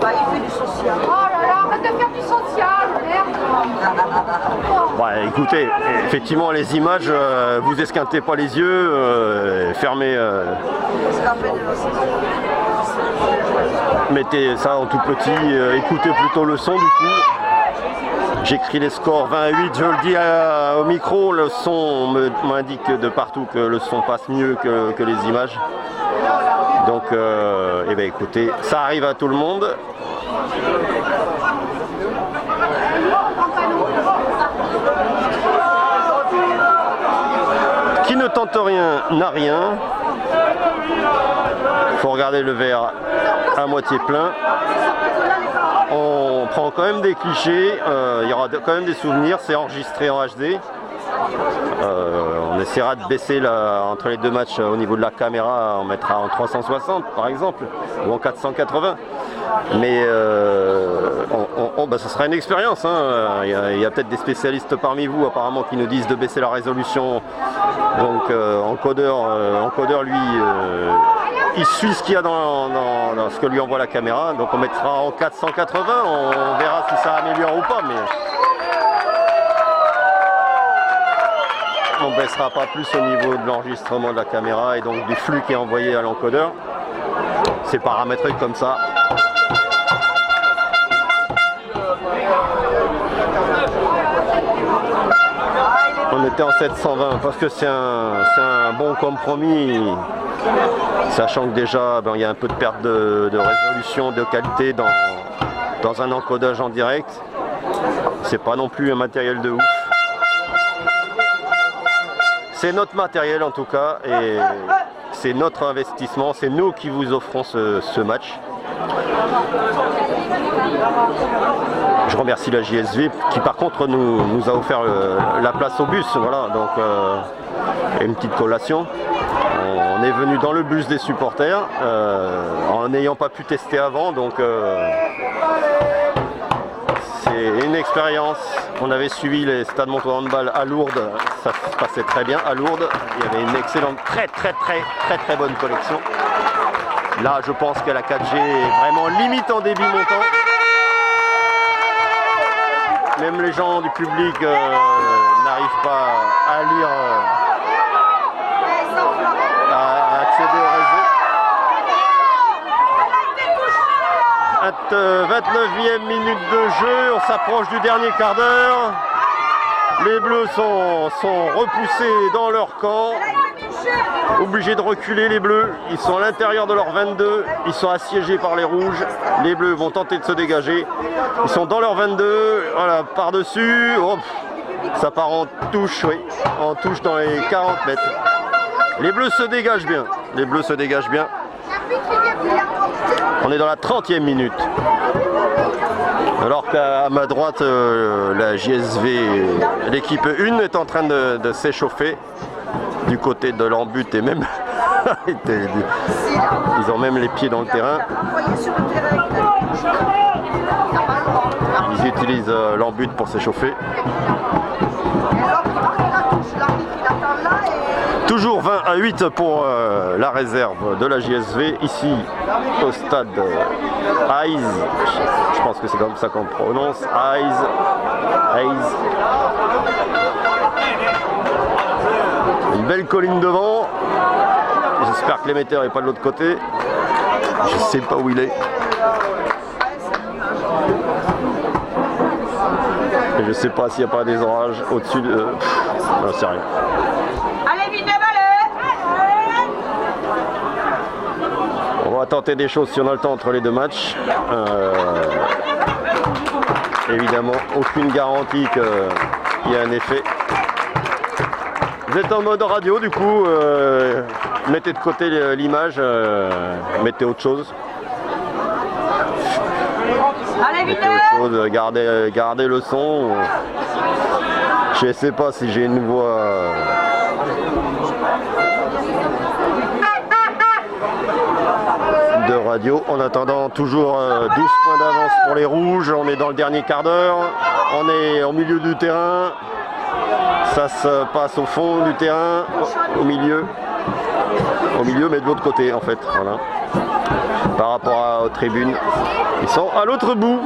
Il fait du social. Oh là là, arrête de faire du social, merde. Ouais, écoutez, effectivement les images, vous esquintez pas les yeux, fermez, mettez ça en tout petit, écoutez plutôt le son du coup. J'écris les scores 20 à 8, je le dis au micro, le son m'indique de partout que le son passe mieux que les images. Donc, eh bien, écoutez, ça arrive à tout le monde. Qui ne tente rien n'a rien. Il faut regarder le verre à moitié plein. On prend quand même des clichés, il y aura quand même des souvenirs, c'est enregistré en HD. On essaiera de baisser entre les deux matchs au niveau de la caméra, on mettra en 360 par exemple, ou en 480. Mais bah, ça sera une expérience. Hein. Il y a peut-être des spécialistes parmi vous apparemment qui nous disent de baisser la résolution. Donc encodeur lui, il suit ce qu'il y a dans ce que lui envoie la caméra. Donc on mettra en 480, on verra si ça améliore ou pas. Mais on ne baissera pas plus au niveau de l'enregistrement de la caméra et donc du flux qui est envoyé à l'encodeur. C'est paramétré comme ça. On était en 720 parce que c'est un bon compromis, sachant que déjà il y a un peu de perte de résolution, de qualité dans un encodage en direct. C'est pas non plus un matériel de ouf. C'est notre matériel en tout cas et c'est notre investissement, c'est nous qui vous offrons ce match. Je remercie la JSV qui par contre nous a offert la place au bus, voilà, donc une petite collation. On est venu dans le bus des supporters en n'ayant pas pu tester avant, donc c'est une expérience. On avait suivi les stades Montois Handball à Lourdes, ça se passait très bien à Lourdes. Il y avait une excellente, très bonne collection. Là, je pense que la 4G est vraiment limite en débit montant. Même les gens du public n'arrivent pas à lire, à accéder au réseau. 29e minute de jeu, on s'approche du dernier quart d'heure. Les Bleus sont repoussés dans leur camp. Obligés de reculer les Bleus, ils sont à l'intérieur de leur 22, ils sont assiégés par les Rouges, les Bleus vont tenter de se dégager, ils sont dans leur 22, voilà, par-dessus, oh, Ça part en touche, oui. En touche dans les 40 mètres. Les bleus se dégagent bien. Les bleus se dégagent bien. On est dans la 30e minute. Alors qu'à ma droite, la JSV, l'équipe 1 est en train de s'échauffer du côté de l'embut et même ils ont même les pieds dans le terrain. Ils utilisent l'embut pour s'échauffer. Toujours 20-8 pour la réserve de la JSV ici au stade Hayes. Je pense que c'est comme ça qu'on prononce. Hayes. Une belle colline devant. J'espère que l'émetteur n'est pas de l'autre côté. Je sais pas où il est. Et je sais pas s'il n'y a pas des orages au-dessus de... Non, c'est rien. Allez, vite, allez. On va tenter des choses si on a le temps entre les deux matchs. Évidemment, aucune garantie qu'il y ait un effet. Vous êtes en mode radio, du coup, mettez de côté l'image, mettez autre chose. Allez, vite. Mettez autre chose, gardez le son. Je ne sais pas si j'ai une voix... de radio. En attendant, toujours 12 points d'avance pour les rouges. On est dans le dernier quart d'heure. On est au milieu du terrain. Ça se passe au fond du terrain, au milieu mais de l'autre côté en fait, voilà. Par rapport aux tribunes, ils sont à l'autre bout.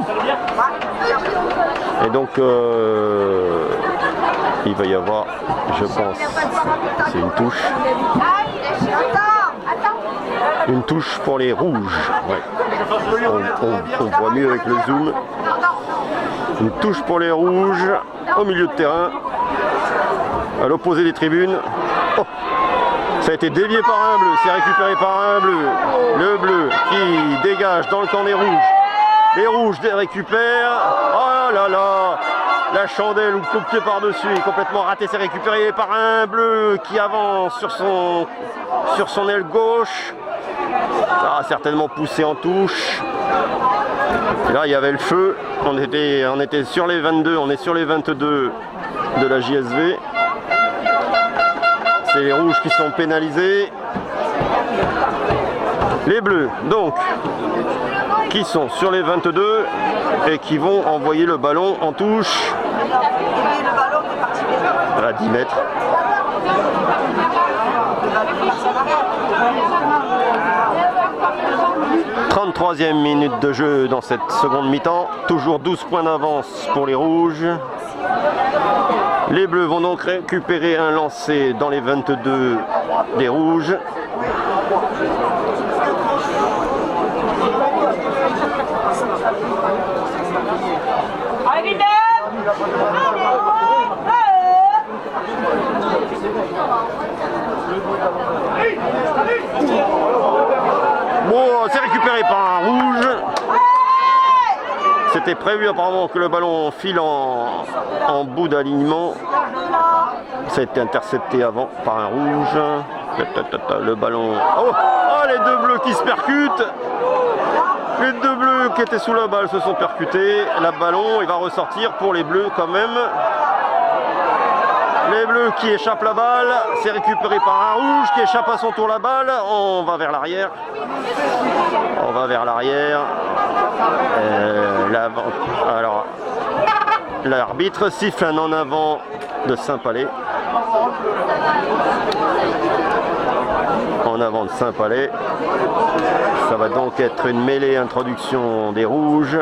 Et donc il va y avoir, je pense, c'est une touche. Une touche pour les rouges. Ouais. On voit mieux avec le zoom. Une touche pour les rouges au milieu de terrain. À l'opposé des tribunes. Oh, ça a été dévié par un bleu, c'est récupéré par un bleu. Le bleu qui dégage dans le camp des rouges. Les rouges récupèrent. Oh là là, la chandelle ou le coup de pied par-dessus est complètement raté, c'est récupéré par un bleu qui avance sur son aile gauche. Ça a certainement poussé en touche. Et là il y avait le feu. On était sur les 22, on est sur les 22 de la JSV. C'est les rouges qui sont pénalisés. Les bleus, donc, qui sont sur les 22 et qui vont envoyer le ballon en touche à 10 mètres. 33e minute de jeu dans cette seconde mi-temps. Toujours 12 points d'avance pour les rouges. Les bleus vont donc récupérer un lancer dans les 22 des rouges. Bon, c'est récupéré par un rouge. C'était prévu apparemment que le ballon file en bout d'alignement. Ça a été intercepté avant par un rouge. Le ballon... Oh, les deux bleus qui se percutent. Les deux bleus qui étaient sous la balle se sont percutés. Le ballon, il va ressortir pour les bleus quand même. Les bleus qui échappent la balle. C'est récupéré par un rouge qui échappe à son tour la balle. On va vers l'arrière. On va vers l'arrière. Alors, l'arbitre siffle un en avant de Saint-Palais. En avant de Saint-Palais. Ça va donc être une mêlée introduction des rouges.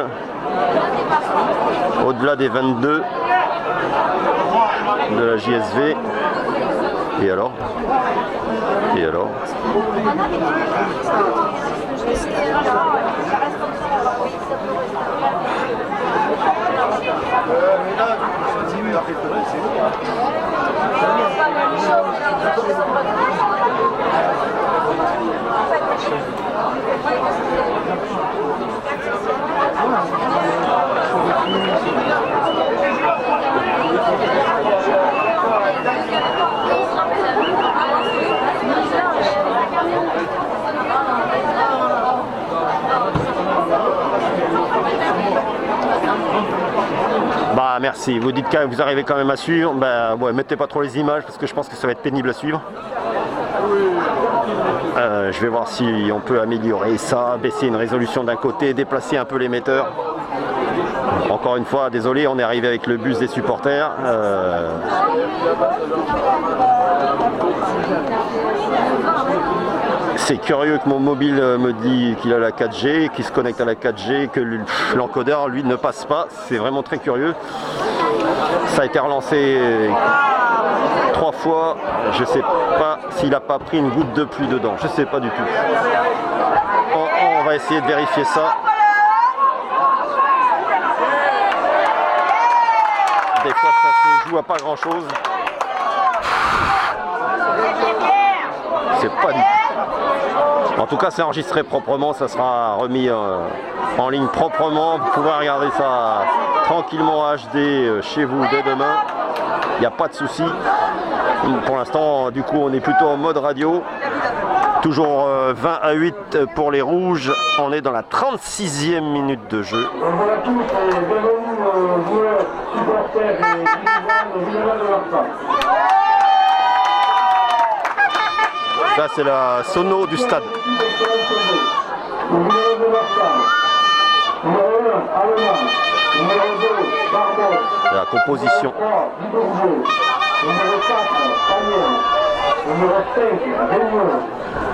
Au-delà des 22 de la JSV. Et alors? Bah merci, vous dites que vous arrivez quand même à suivre, bah ouais, mettez pas trop les images parce que je pense que ça va être pénible à suivre. Je vais voir si on peut améliorer ça, baisser une résolution d'un côté, déplacer un peu l'émetteur. Encore une fois, désolé, on est arrivé avec le bus des supporters. C'est curieux que mon mobile me dit qu'il a la 4G, qu'il se connecte à la 4G, que l'encodeur lui ne passe pas. C'est vraiment très curieux. Ça a été relancé 3 fois. Je sais pas s'il n'a pas pris une goutte de pluie dedans. Je sais pas du tout. On va essayer de vérifier ça. Des fois ça se joue à pas grand chose. C'est pas du tout. En tout cas, c'est enregistré proprement, ça sera remis en ligne proprement. Vous pouvez regarder ça tranquillement en HD chez vous dès demain. Il n'y a pas de souci. Pour l'instant, du coup, on est plutôt en mode radio. Toujours 20-8 pour les rouges. On est dans la 36e minute de jeu. Voilà tous les bienvenus joueurs, supporters et dirigeants de l'Arpa. Ça, c'est la sono du stade. Numéro de l'Arpa. Numéro 1, Allemand. Numéro 2, Barbot. C'est la composition. Numéro 3, Dubourgeot. Numéro 4, Panier. Numéro 5, Réunion.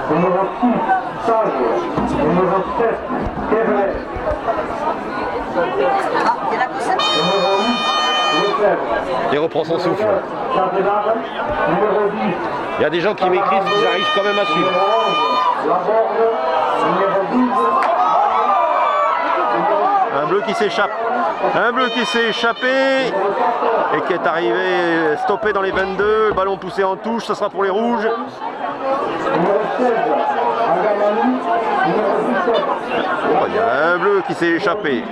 Numéro 6, Sage. Numéro 7, Kevlet. Numéro 8, Lefebvre. Il reprend son souffle. Châteauneuf. Numéro 10, Il y a des gens qui m'écrivent qu'ils arrivent quand même à suivre. numéro 11, Laborde. Numéro 12, Un bleu qui s'échappe. Un bleu qui s'est échappé et qui est arrivé stoppé dans les 22. Le ballon poussé en touche, ce sera pour les rouges. numéro 16, Agamani. Numéro 17, Oh, il y a un bleu qui s'est échappé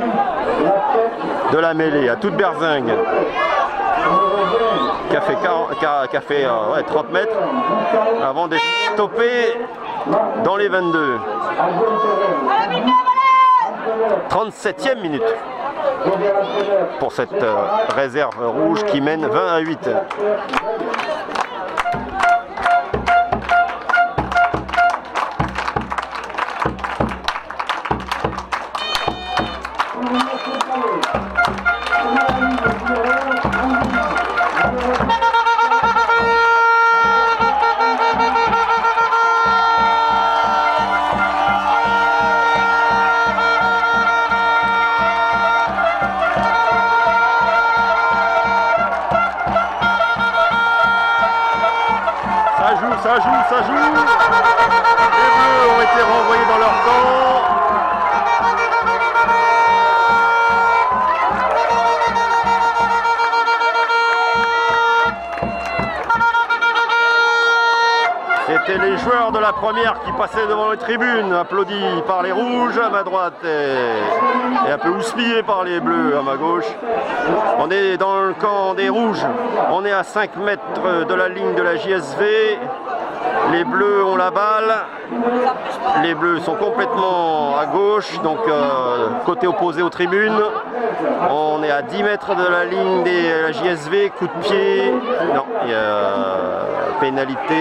de la mêlée à toute berzingue. Qui a fait, 30 mètres avant d'être stoppé dans les 22. 37e minute pour cette réserve rouge qui mène 20-8. Ça joue. Les bleus ont été renvoyés dans leur camp. C'était les joueurs de la première qui passaient devant les tribunes, applaudis par les rouges à ma droite et un peu houspillés par les bleus à ma gauche. On est dans le camp des rouges, on est à 5 mètres de la ligne de la JSV. Les bleus ont la balle, les bleus sont complètement à gauche, donc côté opposé aux tribunes. On est à 10 mètres de la ligne de la JSV, coup de pied, non, il y a pénalité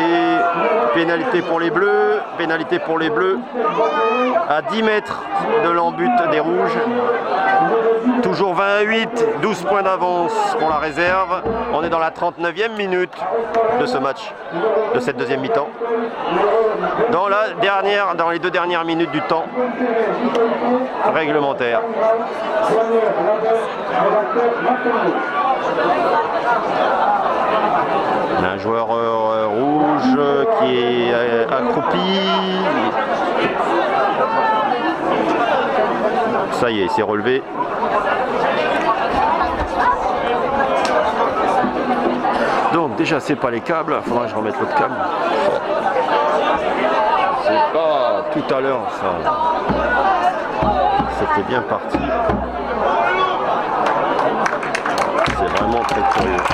pour les bleus, à 10 mètres de l'embut des rouges. Toujours 20-8, 12 points d'avance pour la réserve. On est dans la 39e minute de ce match, de cette deuxième mi-temps. Dans les 2 dernières minutes du temps réglementaire. On a un joueur rouge qui est accroupi. Ça y est, il s'est relevé. Donc déjà c'est pas les câbles, il faudra que je remette l'autre câble. C'est pas tout à l'heure ça. C'était bien parti. C'est vraiment très curieux.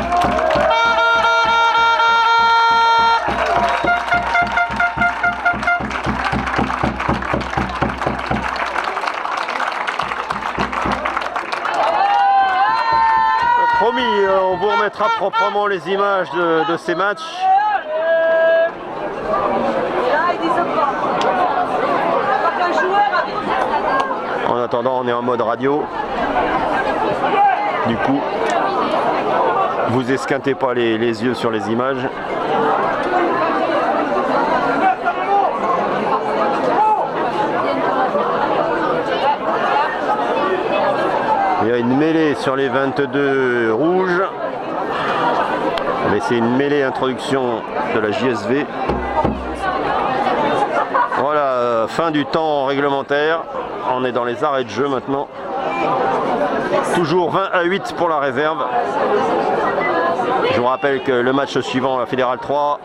Promis, on vous remettra proprement les images de ces matchs. Là, ils disent pas. Pas qu'un joueur avec. En attendant, on est en mode radio. Du coup, vous esquintez pas les yeux sur les images. Il y a une mêlée sur les 22 rouges. Mais c'est une mêlée introduction de la JSV. Voilà, fin du temps réglementaire. On est dans les arrêts de jeu maintenant. Toujours 20-8 pour la réserve. Je vous rappelle que le match suivant, la Fédérale 3,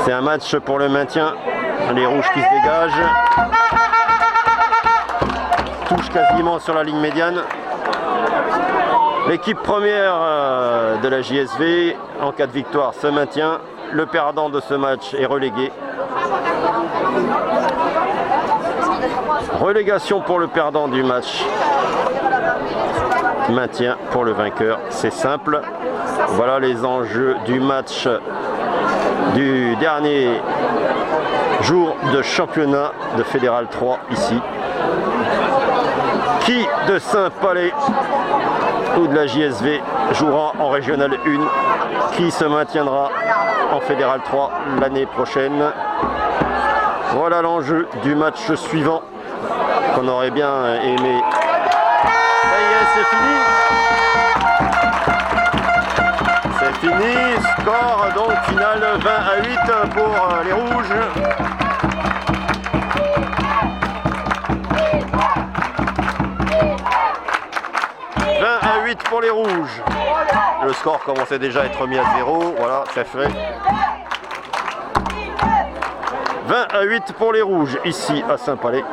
c'est un match pour le maintien. Les rouges qui se dégagent. Touche quasiment sur la ligne médiane. L'équipe première de la JSV, en cas de victoire, se maintient. Le perdant de ce match est relégué. Relégation pour le perdant du match. Maintien pour le vainqueur. C'est simple. Voilà les enjeux du match du dernier jour de championnat de Fédéral 3 ici. Qui de Saint-Palais ou de la JSV jouera en Régional 1? Qui se maintiendra en Fédéral 3 l'année prochaine? Voilà l'enjeu du match suivant qu'on aurait bien aimé. Ça y est, c'est fini. C'est fini. Score donc final 20-8 pour les rouges. 20-8 pour les rouges. Le score commençait déjà à être mis à 0. Voilà, c'est fait. 20-8 pour les rouges, ici à Saint-Palais.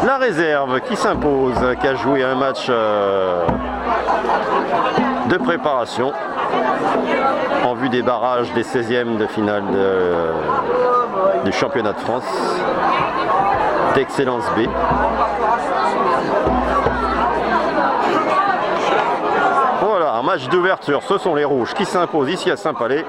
La réserve qui s'impose, qui a joué un match de préparation en vue des barrages des 16e de finale du championnat de France d'Excellence B. Voilà, un match d'ouverture, ce sont les rouges qui s'imposent ici à Saint-Palais.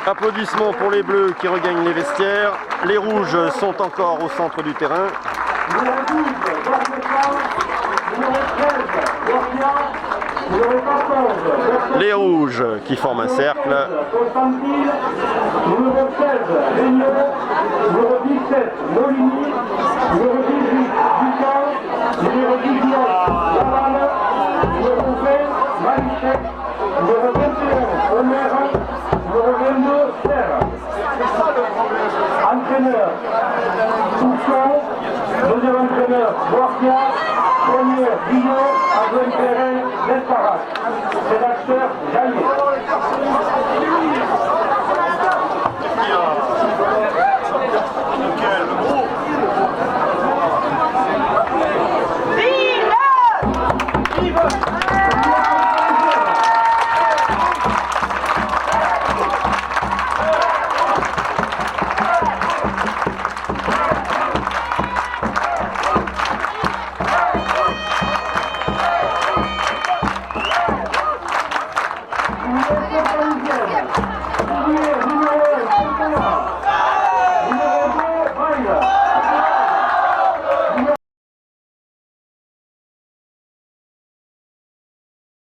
Applaudissements pour les bleus qui regagnent les vestiaires. Les rouges sont encore au centre du terrain. Les rouges qui forment un cercle. Numéro 16, Réunion. Numéro 17, Moligny. Numéro 18, Ducamp. Numéro 19, Laval. Numéro 20, Malichek. Numéro 21, Omer. Numéro 22, Serre. Entraîneur, Toussaint. Deuxième entraîneur, Boardia. Premier, Guillaume. Adjoint terrain, Delparat. Rédacteur, Jaillet.